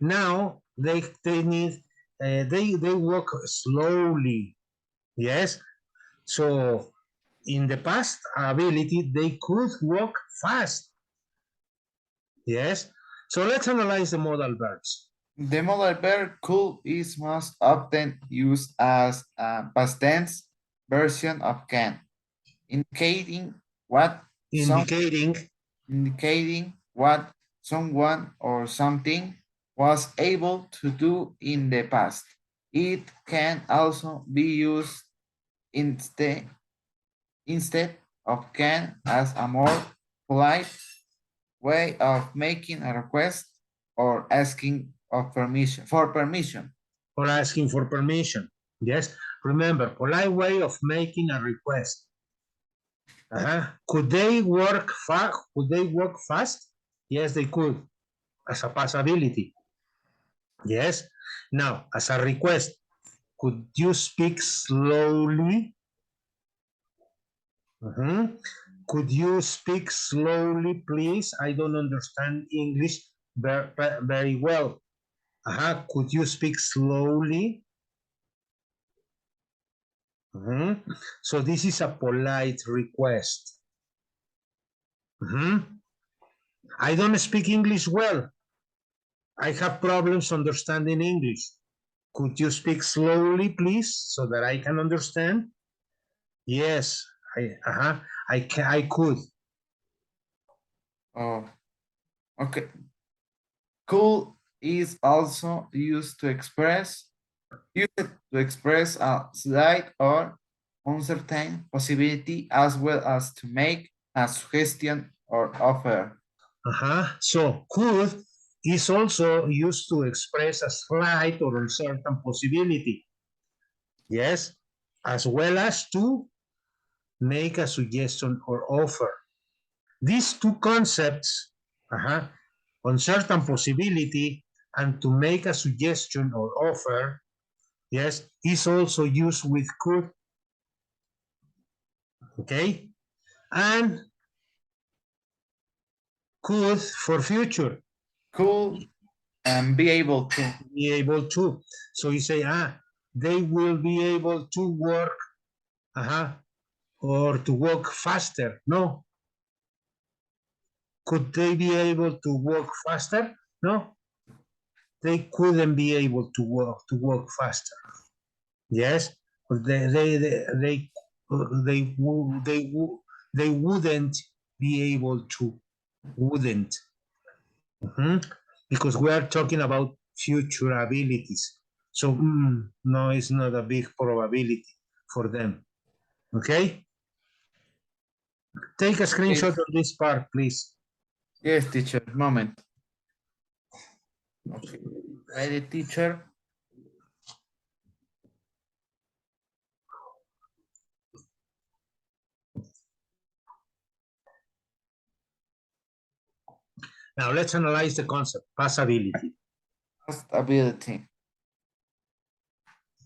[SPEAKER 1] Now they need they walk slowly. Yes, so in the past ability they could walk fast. Yes, so let's analyze the modal verbs.
[SPEAKER 2] The modal verb could is most often used as a past tense version of can, indicating what some
[SPEAKER 1] Indicating
[SPEAKER 2] indicating what someone or something was able to do in the past. It can also be used instead of can as a more polite way of making a request or asking of permission for permission.
[SPEAKER 1] or asking for permission. Yes, remember, polite way of making a request. Could they work fast? Could they work fast? Yes, they could, as a possibility. Yes. Now, as a request, could you speak slowly? Could you speak slowly, please? I don't understand English very well. Could you speak slowly? So this is a polite request. I don't speak English well. I have problems understanding English. Could you speak slowly, please, so that I can understand? Yes, I could.
[SPEAKER 2] Oh, okay. Cool is also used to express a slight or uncertain possibility as well as to make a suggestion or offer.
[SPEAKER 1] So could is also used to express a slight or uncertain possibility. Yes, as well as to make a suggestion or offer. These two concepts, uncertain possibility and to make a suggestion or offer, yes, is also used with could. Okay, and could for future.
[SPEAKER 2] Could and be able to.
[SPEAKER 1] Be able to. So you say, they will be able to work, or to walk faster. No. Could they be able to walk faster? No. They couldn't be able to walk faster. Yes. They they wouldn't be able to. Wouldn't. Because we are talking about future abilities. So no, it's not a big probability for them. Okay? Take a
[SPEAKER 2] Yes,
[SPEAKER 1] screenshot of this part, please.
[SPEAKER 2] yes, teacher. Moment. Okay. Ready, teacher?
[SPEAKER 1] Now let's analyze the concept, passability.
[SPEAKER 2] Past ability.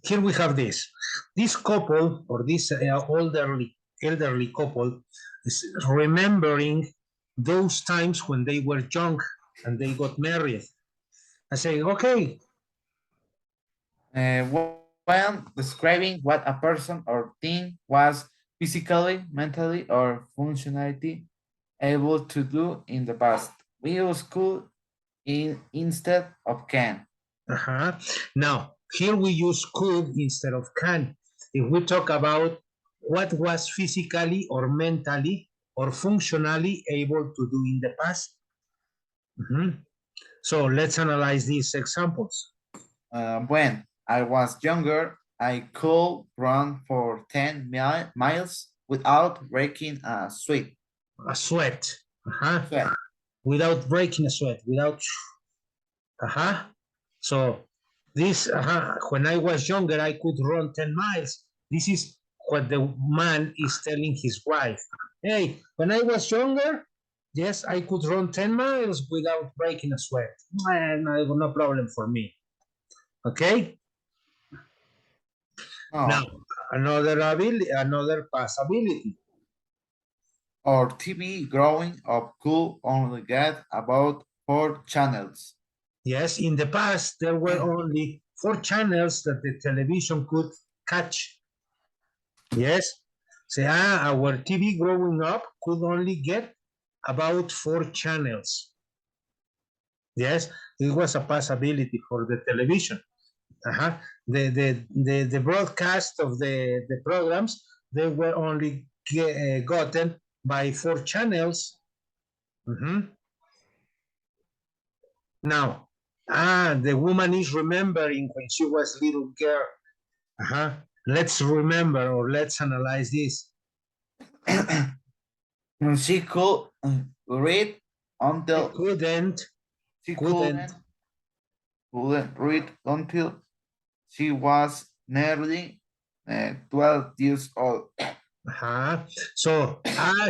[SPEAKER 1] Here we have this. This couple, or this elderly couple, is remembering those times when they were young and they got married. I say, okay.
[SPEAKER 2] When describing what a person or thing was physically, mentally, or functionality able to do in the past, we use could instead of can.
[SPEAKER 1] Now, here we use could instead of can. If we talk about what was physically or mentally or functionally able to do in the past. So let's analyze these examples.
[SPEAKER 2] When I was younger, I could run for 10 miles without breaking a sweat.
[SPEAKER 1] A sweat.
[SPEAKER 2] Sweat.
[SPEAKER 1] Without breaking a sweat, without. So this, when I was younger, I could run 10 miles. This is what the man is telling his wife. Hey, when I was younger, yes, I could run 10 miles without breaking a sweat. No problem for me. Okay?
[SPEAKER 2] No.
[SPEAKER 1] Now, another possibility.
[SPEAKER 2] Our TV growing up could only get about 4 channels.
[SPEAKER 1] Yes, in the past, there were only 4 channels that the television could catch. Yes, say, our TV growing up could only get about 4 channels. Yes, it was a possibility for the television. The broadcast of the programs, they were only gotten by 4 channels. Now, the woman is remembering when she was little girl. Let's remember or let's analyze this.
[SPEAKER 2] She could read until
[SPEAKER 1] She couldn't
[SPEAKER 2] read until she was nearly 12 years old.
[SPEAKER 1] So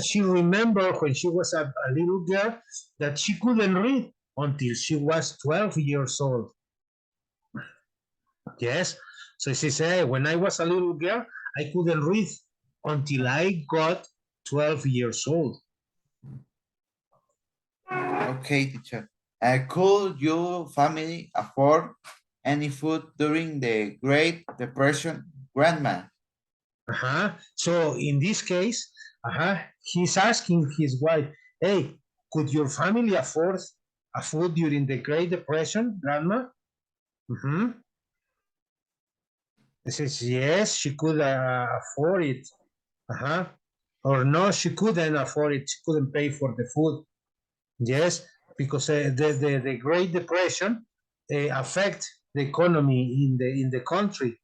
[SPEAKER 1] she remembered when she was a little girl that she couldn't read until she was 12 years old. Yes. So she said, when I was a little girl, I couldn't read until I got 12 years old.
[SPEAKER 2] Okay, teacher. Could your family afford any food during the Great Depression, Grandma?
[SPEAKER 1] So in this case, he's asking his wife, hey, could your family afford a food during the Great Depression, Grandma? He says, yes, she could afford it. Or no, she couldn't afford it. She couldn't pay for the food. Yes, because the Great Depression affect the economy in the country.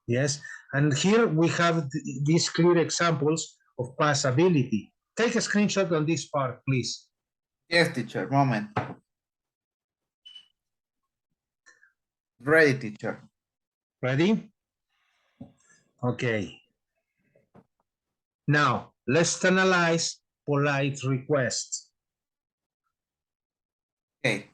[SPEAKER 1] Yes, and here we have these clear examples of possibility. Take a screenshot on this part, please.
[SPEAKER 2] Yes, teacher. Moment. Ready, teacher.
[SPEAKER 1] Ready? Okay. Now, let's analyze polite requests.
[SPEAKER 2] Okay.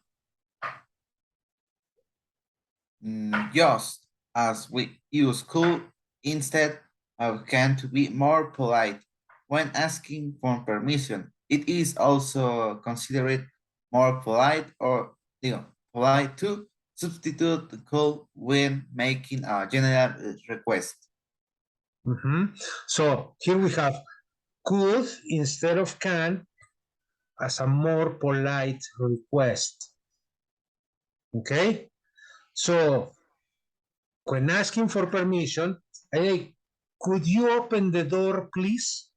[SPEAKER 2] Just as we use could instead of can to be more polite when asking for permission, it is also considered more polite or polite to substitute the could when making a general request.
[SPEAKER 1] So here we have could instead of can as a more polite request. Okay? So when asking for permission, hey, could you open the door, please?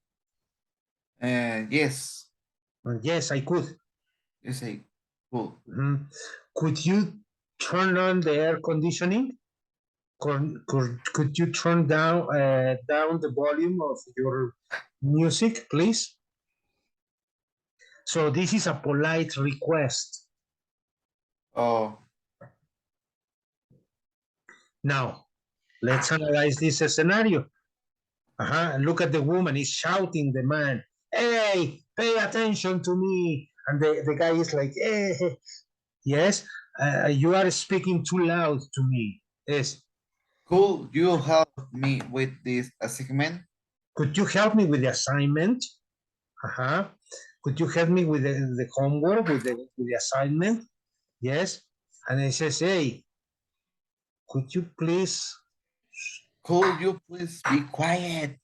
[SPEAKER 2] Yes.
[SPEAKER 1] Yes, I could.
[SPEAKER 2] Yes, I could.
[SPEAKER 1] Could you turn on the air conditioning? Could you turn down the volume of your music, please? So this is a polite request.
[SPEAKER 2] Oh.
[SPEAKER 1] Now, let's analyze this scenario. Look at the woman, he's shouting the man, hey, pay attention to me. And the guy is like, hey. Yes, You are speaking too loud to me. Yes.
[SPEAKER 2] Could you help me with this assignment?
[SPEAKER 1] Could you help me with the assignment? Uh-huh. Could you help me with the homework, with the assignment? Yes. And he says, hey, could you please,
[SPEAKER 2] Could you please be quiet?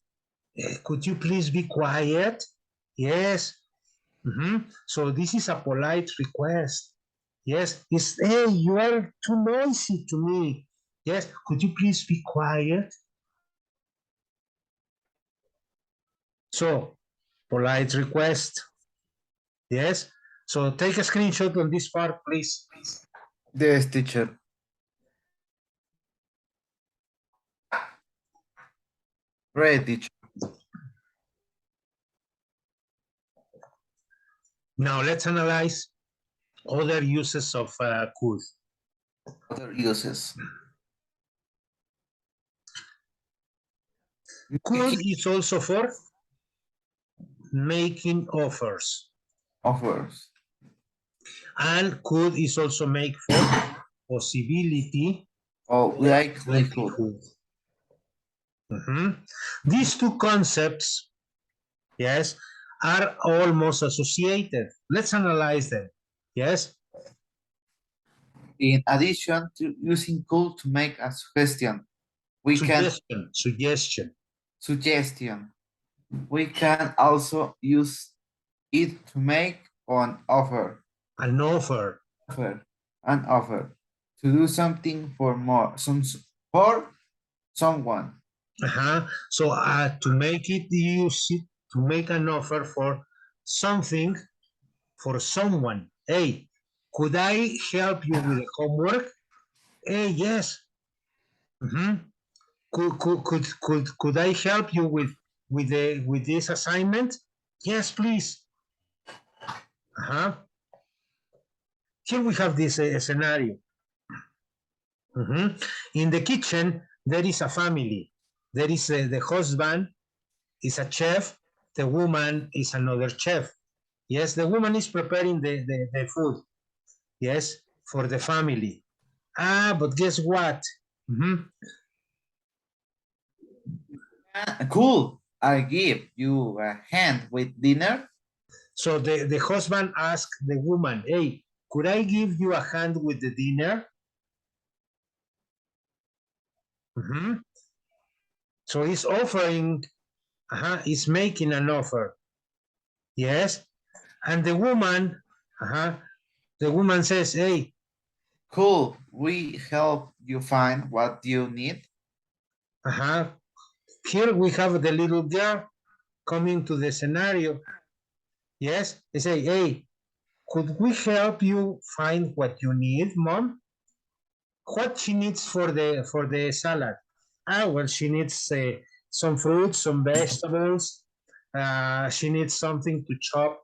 [SPEAKER 1] could you please be quiet? Yes. So this is a polite request. Yes. It's, hey, you are too noisy to me. Yes. Could you please be quiet? So polite request. Yes. So take a screenshot on this part, please.
[SPEAKER 2] Yes, teacher. Great, teacher.
[SPEAKER 1] Now let's analyze other uses of could.
[SPEAKER 2] Other uses.
[SPEAKER 1] Could is also for making offers.
[SPEAKER 2] Offers.
[SPEAKER 1] And could is also make for possibility
[SPEAKER 2] Oh,
[SPEAKER 1] or
[SPEAKER 2] likelihood.
[SPEAKER 1] likelihood. These two concepts, yes, are almost associated. Let's analyze them. Yes.
[SPEAKER 2] In addition to using could to make a suggestion, we can suggestion. We can also use it to make an offer.
[SPEAKER 1] An offer.
[SPEAKER 2] An offer to do something for for someone.
[SPEAKER 1] So to make it, use it to make an offer for something for someone. Hey, could I help you with the homework? Hey, yes. Could I help you with this assignment? Yes, please. Here we have this scenario. In the kitchen, there is a family. There is the husband is a chef. The woman is another chef. Yes, the woman is preparing the food. Yes, for the family. But guess what?
[SPEAKER 2] Cool. I give you a hand with dinner.
[SPEAKER 1] So the husband asked the woman, hey, could I give you a hand with the dinner? So he's offering, he's making an offer. Yes. And the woman says, hey.
[SPEAKER 2] Cool. We help you find what you need.
[SPEAKER 1] Here we have the little girl coming to the scenario. Yes. They say, hey, could we help you find what you need, mom? What she needs for the salad? Well, she needs some fruits, some vegetables. She needs something to chop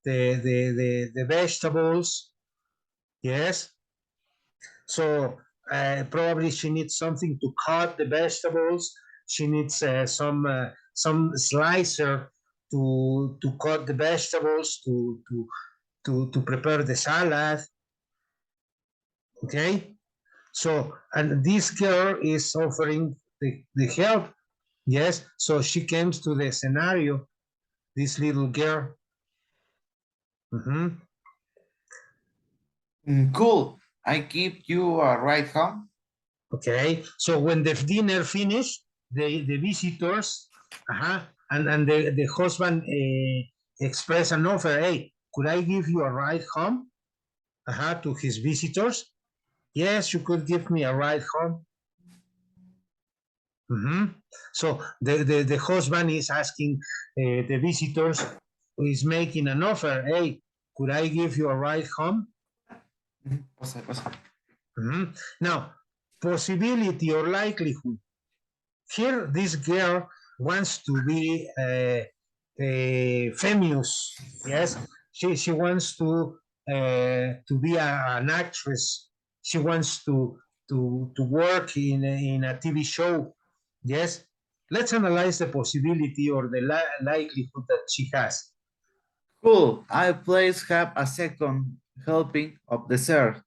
[SPEAKER 1] the vegetables. Yes. So probably she needs something to cut the vegetables. She needs some slicer to cut the vegetables to prepare the salad. Okay. So, and this girl is offering the help. Yes. So she comes to the scenario, this little girl.
[SPEAKER 2] Cool. I give you a ride home.
[SPEAKER 1] Okay. So when the dinner finished, the visitors, and the husband express an offer. Hey, could I give you a ride home? To his visitors. Yes, you could give me a ride home. So the husband is asking the visitors who is making an offer. Hey, could I give you a ride home? Now, possibility or likelihood. Here, this girl wants to be famous. Yes, she wants to be an actress. She wants to work in a TV show. Yes, let's analyze the possibility or the likelihood that she has.
[SPEAKER 2] Cool. I please have a second helping of dessert.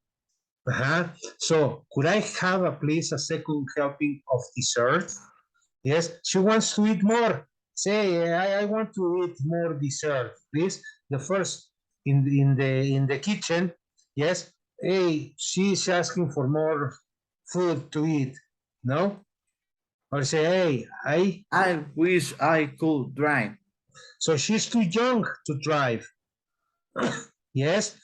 [SPEAKER 1] So could I have please a second helping of dessert? Yes, she wants to eat more. Say, I want to eat more dessert, please. The first in the kitchen, yes. Hey, she's asking for more food to eat. No, or say, hey,
[SPEAKER 2] I wish I could drive.
[SPEAKER 1] so she's too young to drive. Yes,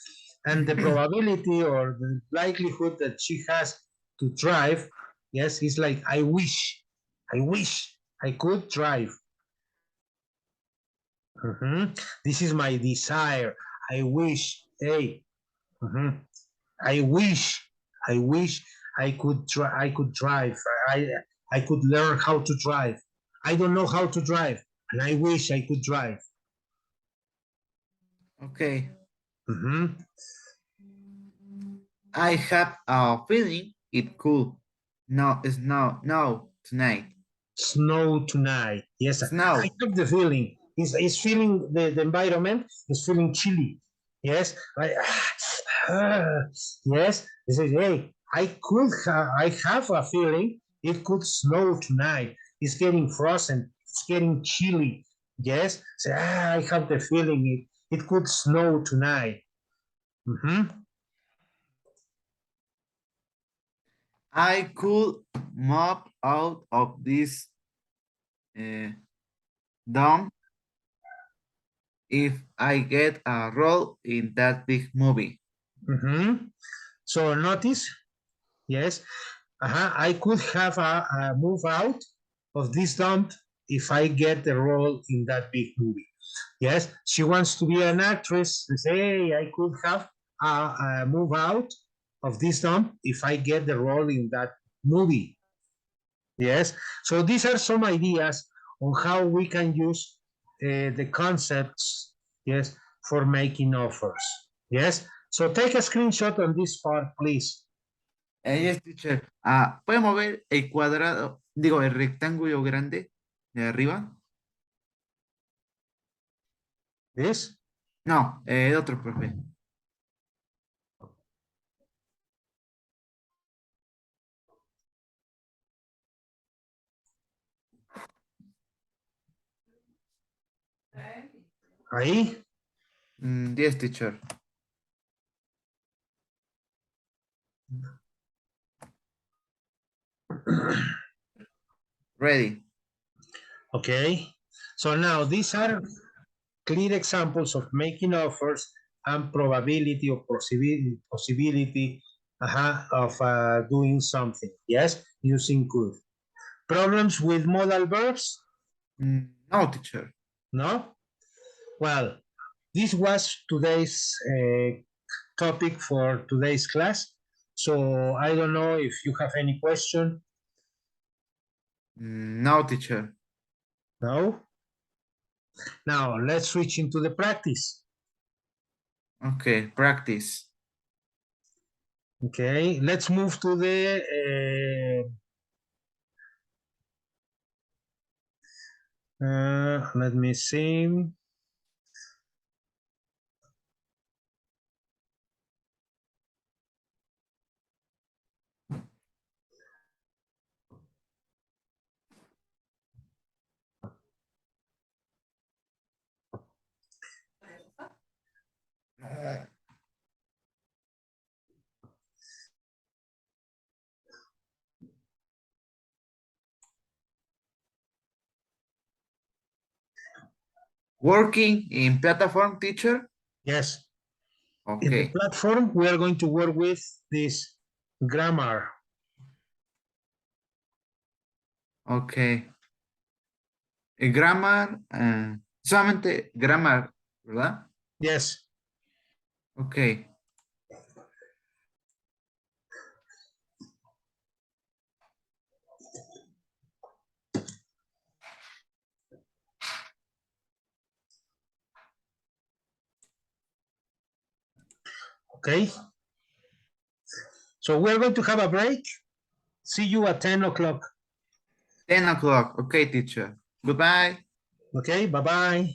[SPEAKER 1] and the probability or the likelihood that she has to drive, yes, is like I wish I could drive. Mhm. This is my desire. I wish. Hey, mhm. I wish. I wish I could try. I could drive. I I could learn how to drive. I don't know how to drive, and I wish I could drive.
[SPEAKER 2] Okay.
[SPEAKER 1] Mhm.
[SPEAKER 2] I have a feeling it could. No, it's no tonight.
[SPEAKER 1] Snow tonight. Yes, I
[SPEAKER 2] Snow.
[SPEAKER 1] took the feeling. It's feeling the environment is feeling chilly. Yes, yes. They say, hey, I have a feeling it could snow tonight. It's getting frozen. It's getting chilly. Yes, say, I have the feeling it could snow tonight. Mm-hmm.
[SPEAKER 2] I could move out of this uh, dump if I get a role in that big movie.
[SPEAKER 1] Mm-hmm. So notice, yes, I could have a move out of this dump if I get the role in that big movie. Yes, she wants to be an actress. They say, hey, I could have a move out of this dump if I get the role in that movie. Yes, so these are some ideas on how we can use the concepts, yes, for making offers. Yes, so take a screenshot on this part, please.
[SPEAKER 2] Yes, teacher. ¿Puede mover el cuadrado, digo, el rectángulo grande de arriba?
[SPEAKER 1] This,
[SPEAKER 2] No, el otro, profe.
[SPEAKER 1] ahí.
[SPEAKER 2] Yes, teacher. Ready.
[SPEAKER 1] Okay, so now these are clear examples of making offers and probability or possibility of doing something. Yes, using could. Problems with modal verbs?
[SPEAKER 2] No, teacher.
[SPEAKER 1] No? Well, this was today's topic for today's class. So I don't know if you have any question.
[SPEAKER 2] No, teacher.
[SPEAKER 1] No? Now let's switch into the practice.
[SPEAKER 2] Okay, practice.
[SPEAKER 1] Okay, let's move to the let me see.
[SPEAKER 2] Working in platform, teacher?
[SPEAKER 1] Yes, in the
[SPEAKER 2] Okay,
[SPEAKER 1] platform, we are going to work with this grammar.
[SPEAKER 2] okay. Grammar, solamente grammar, ¿verdad?
[SPEAKER 1] Yes,
[SPEAKER 2] Okay.
[SPEAKER 1] okay. So we're going to have a break. See you at 10 o'clock.
[SPEAKER 2] 10 o'clock. Okay, teacher. Goodbye.
[SPEAKER 1] Okay, bye-bye.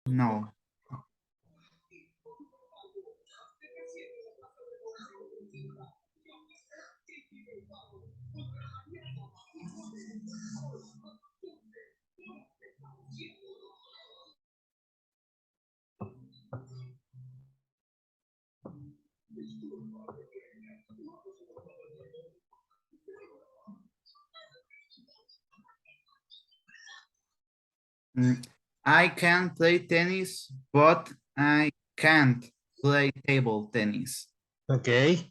[SPEAKER 2] No. I can play tennis, but I can't play table tennis.
[SPEAKER 1] Okay.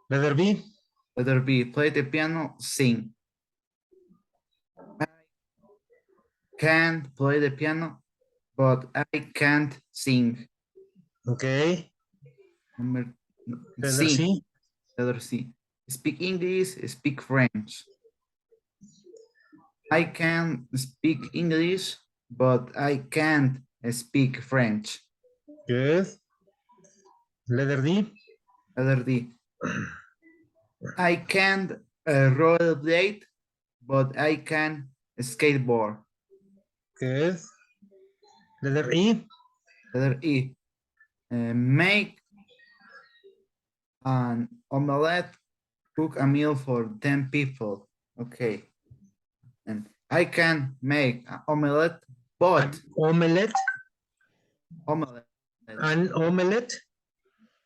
[SPEAKER 1] Letter B.
[SPEAKER 2] Letter B, play the piano, sing. I can play the piano, but I can't sing.
[SPEAKER 1] Okay.
[SPEAKER 2] Number
[SPEAKER 1] Letter
[SPEAKER 2] C.
[SPEAKER 1] C.
[SPEAKER 2] Letter C. Speak English, speak French. I can speak English, but I can't speak French.
[SPEAKER 1] Good. Letter D.
[SPEAKER 2] Letter D. I can't rollerblade, but I can skateboard.
[SPEAKER 1] Good. Letter E.
[SPEAKER 2] Letter E. Make an omelette, cook a meal for 10 people. Okay. And I can make an omelette, but
[SPEAKER 1] Omelette.
[SPEAKER 2] omelette,
[SPEAKER 1] An omelette.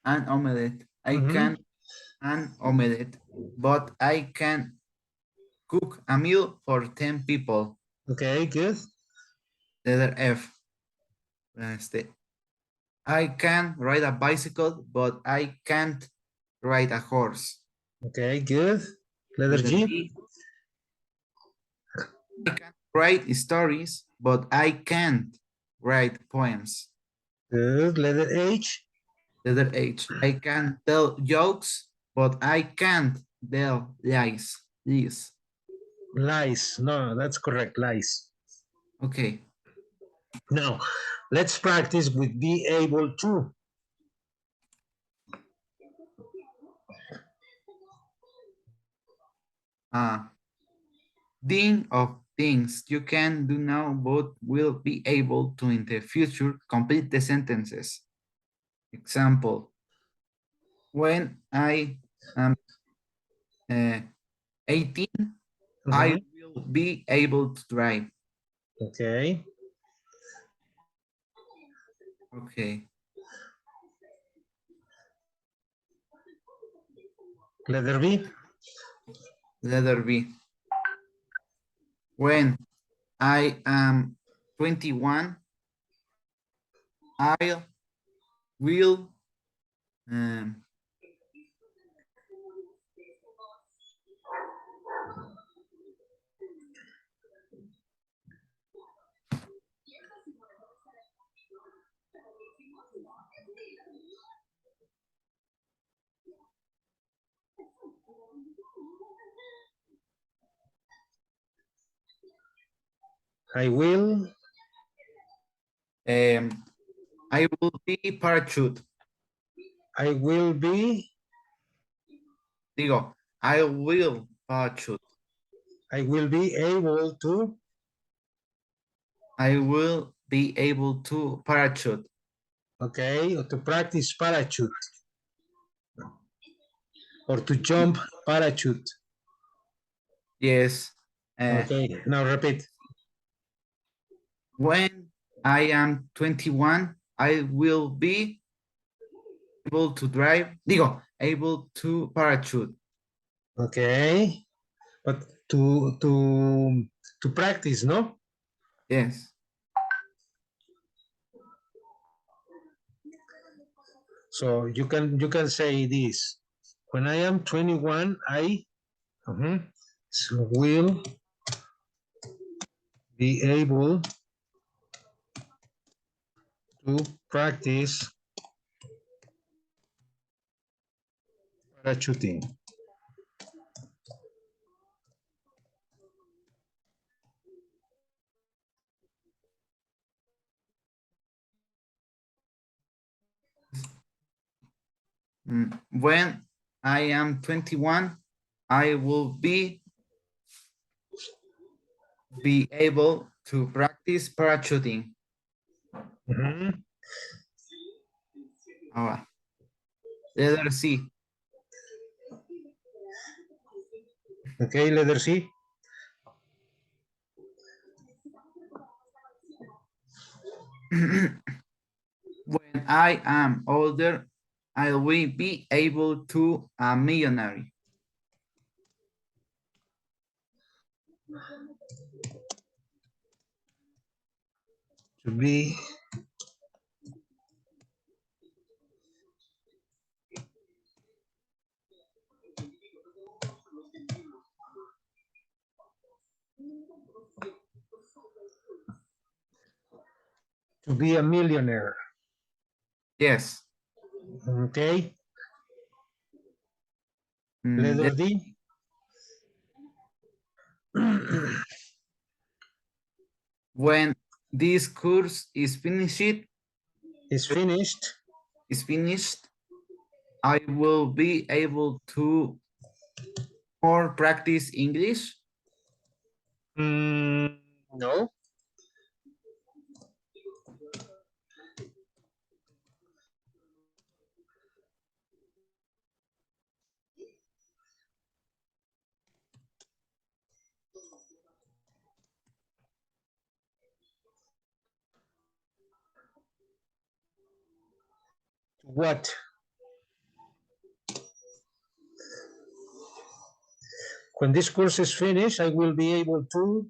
[SPEAKER 2] an omelette. I
[SPEAKER 1] Mhm.
[SPEAKER 2] can an omelette, but I can cook a meal for 10 people.
[SPEAKER 1] Okay, good.
[SPEAKER 2] Letter F. I can ride a bicycle, but I can't ride a horse.
[SPEAKER 1] Okay, good. Letter
[SPEAKER 2] Letter
[SPEAKER 1] G.
[SPEAKER 2] G. I can write stories, but I can't write poems.
[SPEAKER 1] Good. Letter H.
[SPEAKER 2] Letter H. I can tell jokes, but I can't tell lies. Lies.
[SPEAKER 1] Lies. No, that's correct. Lies.
[SPEAKER 2] Okay.
[SPEAKER 1] Now, let's practice with be able to.
[SPEAKER 2] Think of things you can do now, but will be able to in the future. Complete the sentences. Example, when I am 18, I
[SPEAKER 1] Mhm.
[SPEAKER 2] will be able to drive.
[SPEAKER 1] Okay.
[SPEAKER 2] Okay.
[SPEAKER 1] Letter B.
[SPEAKER 2] Letter B. When I am 21, I will um,
[SPEAKER 1] I will.
[SPEAKER 2] I will be parachute.
[SPEAKER 1] I will be.
[SPEAKER 2] Digo, I will parachute.
[SPEAKER 1] I will be able to.
[SPEAKER 2] I will be able to parachute.
[SPEAKER 1] Okay. Or to practice parachute. Or to jump parachute.
[SPEAKER 2] Yes.
[SPEAKER 1] Okay. Now repeat.
[SPEAKER 2] When I am 21, I will be able to drive. Digo, able to parachute.
[SPEAKER 1] Okay. But to practice, no?
[SPEAKER 2] Yes.
[SPEAKER 1] So you can say this. When I am 21, I will be able to practice parachuting.
[SPEAKER 2] When I am 21, I will be be able to practice parachuting.
[SPEAKER 1] Mhm.
[SPEAKER 2] Ahora, letter C.
[SPEAKER 1] Okay, letter C.
[SPEAKER 2] When I am older, I will be able to a millionaire.
[SPEAKER 1] To be a millionaire.
[SPEAKER 2] Yes.
[SPEAKER 1] Okay. Letter
[SPEAKER 2] Mm,
[SPEAKER 1] D.
[SPEAKER 2] when this course is finished,
[SPEAKER 1] Is finished.
[SPEAKER 2] is finished, I will be able to more practice English.
[SPEAKER 1] No. What? When this course is finished, I will be able to.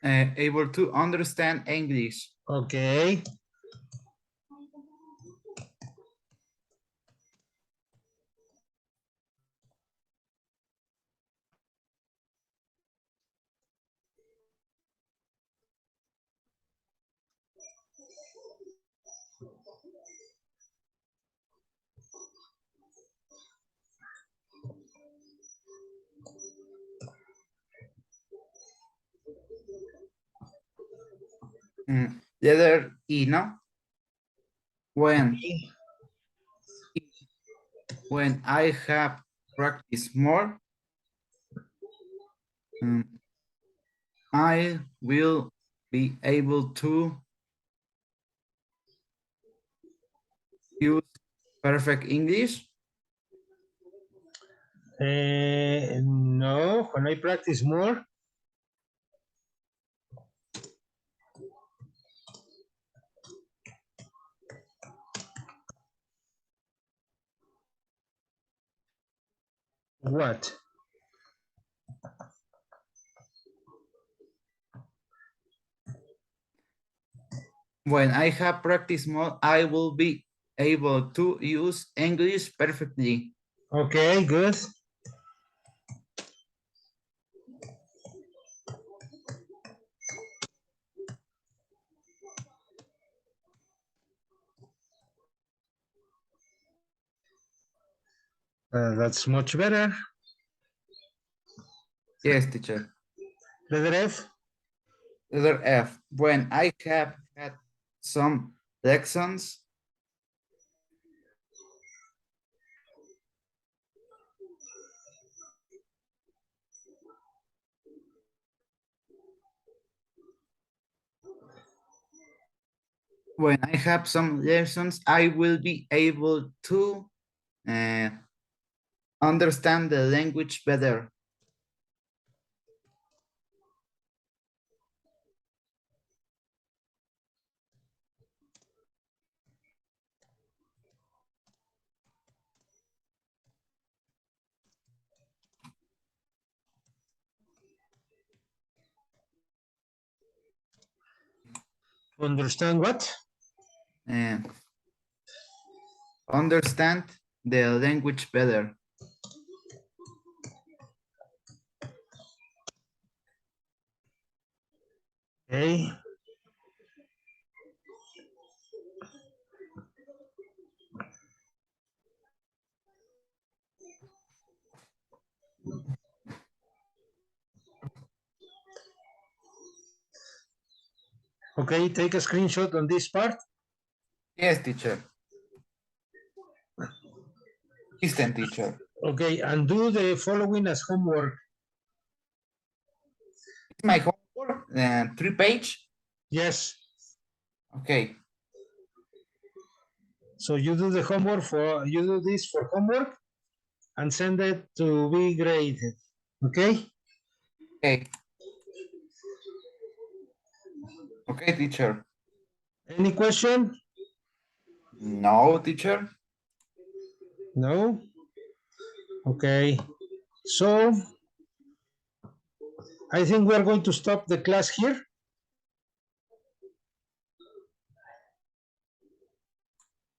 [SPEAKER 2] Able to understand English.
[SPEAKER 1] Okay.
[SPEAKER 2] Letter E, no? When when I have practiced more, I will be able to use perfect English.
[SPEAKER 1] No. When I practice more. What?
[SPEAKER 2] When I have practiced more, I will be able to use English perfectly.
[SPEAKER 1] Okay, good. That's much better.
[SPEAKER 2] Yes, teacher.
[SPEAKER 1] Letter F.
[SPEAKER 2] Letter F. When I have had some lessons, when I have some lessons, I will be able to uh, understand the language better.
[SPEAKER 1] Understand what?
[SPEAKER 2] Uh, understand the language better.
[SPEAKER 1] Okay. Okay, take a screenshot on this part.
[SPEAKER 2] Yes, teacher. Listen, teacher.
[SPEAKER 1] Okay, and do the following as homework.
[SPEAKER 2] It's my homework. 3 page?
[SPEAKER 1] Yes.
[SPEAKER 2] Okay.
[SPEAKER 1] So you do this for homework and send it to be graded. Okay?
[SPEAKER 2] Okay. Okay, teacher.
[SPEAKER 1] Any question?
[SPEAKER 2] No, teacher.
[SPEAKER 1] No? Okay. So I think we are going to stop the class here.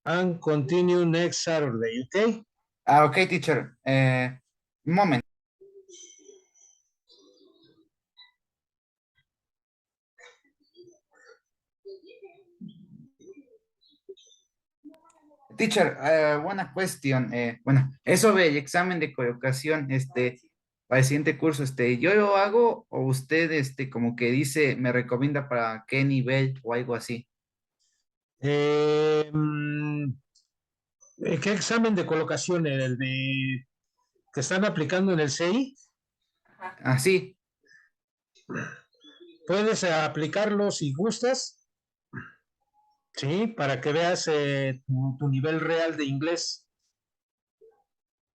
[SPEAKER 1] And continue next Saturday, okay?
[SPEAKER 2] Okay, teacher. Moment. Teacher, buena cuestión. Bueno, es sobre el examen de colocación, para el siguiente curso, ¿yo lo hago o usted, como que dice, me recomienda para qué nivel o algo así?
[SPEAKER 1] Eh, mm, ¿Qué examen de colocación era? ¿El de que están aplicando en el CI?
[SPEAKER 2] Ah, sí.
[SPEAKER 1] Puedes aplicarlo si gustas, ¿sí? Para que veas tu nivel real de inglés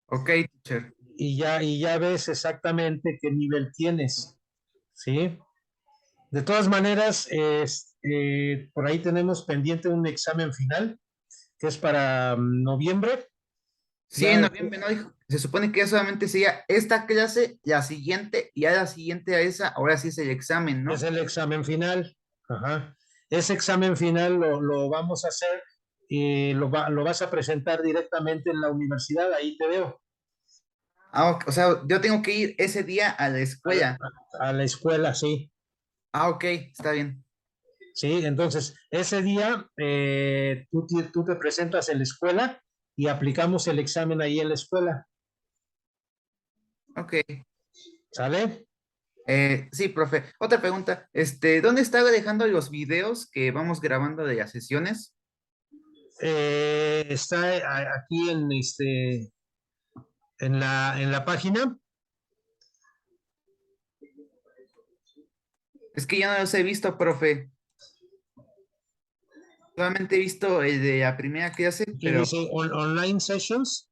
[SPEAKER 2] Ok, teacher.
[SPEAKER 1] y ya ves exactamente qué nivel tienes, ¿sí? De todas maneras, por ahí tenemos pendiente un examen final que es para noviembre.
[SPEAKER 2] Sí, en
[SPEAKER 1] Ya
[SPEAKER 2] noviembre, ¿no? Dijo, se supone que ya solamente sería esta clase, la siguiente, y a la siguiente a esa, ahora sí es el examen,
[SPEAKER 1] es
[SPEAKER 2] ¿no?
[SPEAKER 1] el examen final. Ajá. Ese examen final lo vamos a hacer y lo vas a presentar directamente en la universidad, ahí te veo,
[SPEAKER 2] Ah, ok, o sea, yo tengo que ir ese día a la
[SPEAKER 1] a la,
[SPEAKER 2] escuela.
[SPEAKER 1] a la escuela, sí.
[SPEAKER 2] Ah, ok, está bien.
[SPEAKER 1] Sí, entonces ese día tú te presentas en la escuela y aplicamos el examen ahí en la escuela,
[SPEAKER 2] Ok.
[SPEAKER 1] ¿sale?
[SPEAKER 2] Sí, profe. Otra pregunta. ¿Dónde estaba dejando los videos que vamos grabando de las sesiones?
[SPEAKER 1] Está aquí en la página.
[SPEAKER 2] Es que ya no los he visto, profe. Solamente he visto el de la primera clase,
[SPEAKER 1] Aquí
[SPEAKER 2] pero...
[SPEAKER 1] dice online sessions,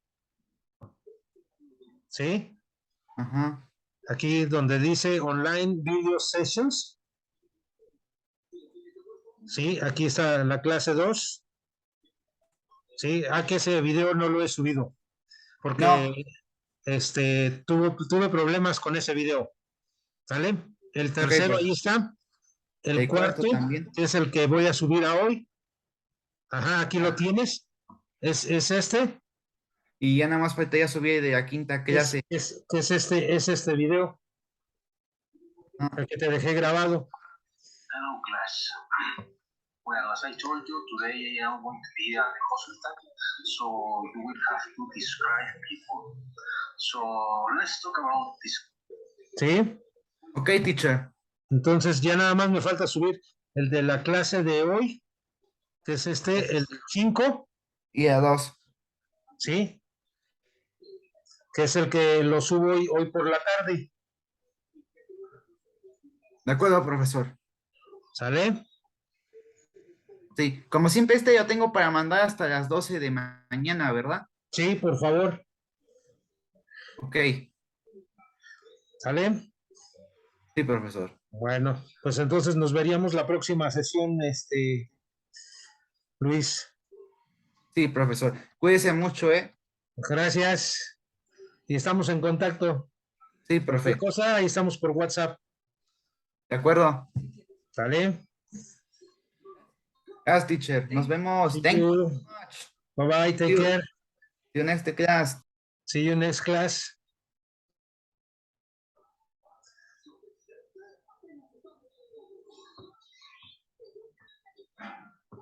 [SPEAKER 1] ¿sí?
[SPEAKER 2] Ajá.
[SPEAKER 1] Aquí donde dice online video sessions, ¿sí? Aquí está la clase 2, ¿sí? Que ese video no lo he subido
[SPEAKER 2] No.
[SPEAKER 1] porque tuve problemas con ese video, ¿sale? El
[SPEAKER 2] Ok,
[SPEAKER 1] tercero
[SPEAKER 2] profe.
[SPEAKER 1] ahí está, el
[SPEAKER 2] El cuarto
[SPEAKER 1] cuarto,
[SPEAKER 2] también.
[SPEAKER 1] que es el que voy a subir a hoy. Ajá, aquí lo
[SPEAKER 2] Ah,
[SPEAKER 1] tienes. Es este,
[SPEAKER 2] y ya nada más faltaría subir el de la quinta clase.
[SPEAKER 1] es este video,
[SPEAKER 2] Ah,
[SPEAKER 1] el que te dejé grabado.
[SPEAKER 3] Hello class. Well, as I told you, today I am going to be at the hospital, so you will have to describe people. So let's talk about this.
[SPEAKER 1] ¿Sí?
[SPEAKER 2] ok, teacher.
[SPEAKER 1] Entonces ya nada más me falta subir el de la clase de hoy, que es el 5,
[SPEAKER 2] Y a dos.
[SPEAKER 1] ¿sí? Que es el que lo subo hoy por la tarde,
[SPEAKER 2] De acuerdo, profesor.
[SPEAKER 1] ¿sale?
[SPEAKER 2] Sí, como siempre yo tengo para mandar hasta las 12 de mañana, ¿verdad?
[SPEAKER 1] Sí, por favor,
[SPEAKER 2] Ok,
[SPEAKER 1] ¿sale?
[SPEAKER 2] sí, profesor.
[SPEAKER 1] Bueno, pues entonces nos veríamos la próxima sesión, Luis.
[SPEAKER 2] Sí, profesor. Cuídese mucho, ¿eh?
[SPEAKER 1] Gracias y estamos en contacto.
[SPEAKER 2] Sí,
[SPEAKER 1] Cualquier
[SPEAKER 2] profe.
[SPEAKER 1] cosa, ahí estamos por WhatsApp,
[SPEAKER 2] De acuerdo.
[SPEAKER 1] ¿sale?
[SPEAKER 2] Gracias, teacher. Nos vemos.
[SPEAKER 1] See
[SPEAKER 2] Thank you
[SPEAKER 1] you.
[SPEAKER 2] so much.
[SPEAKER 1] Bye bye,
[SPEAKER 2] See
[SPEAKER 1] take
[SPEAKER 2] you.
[SPEAKER 1] care.
[SPEAKER 2] See you next class.
[SPEAKER 1] See you next class.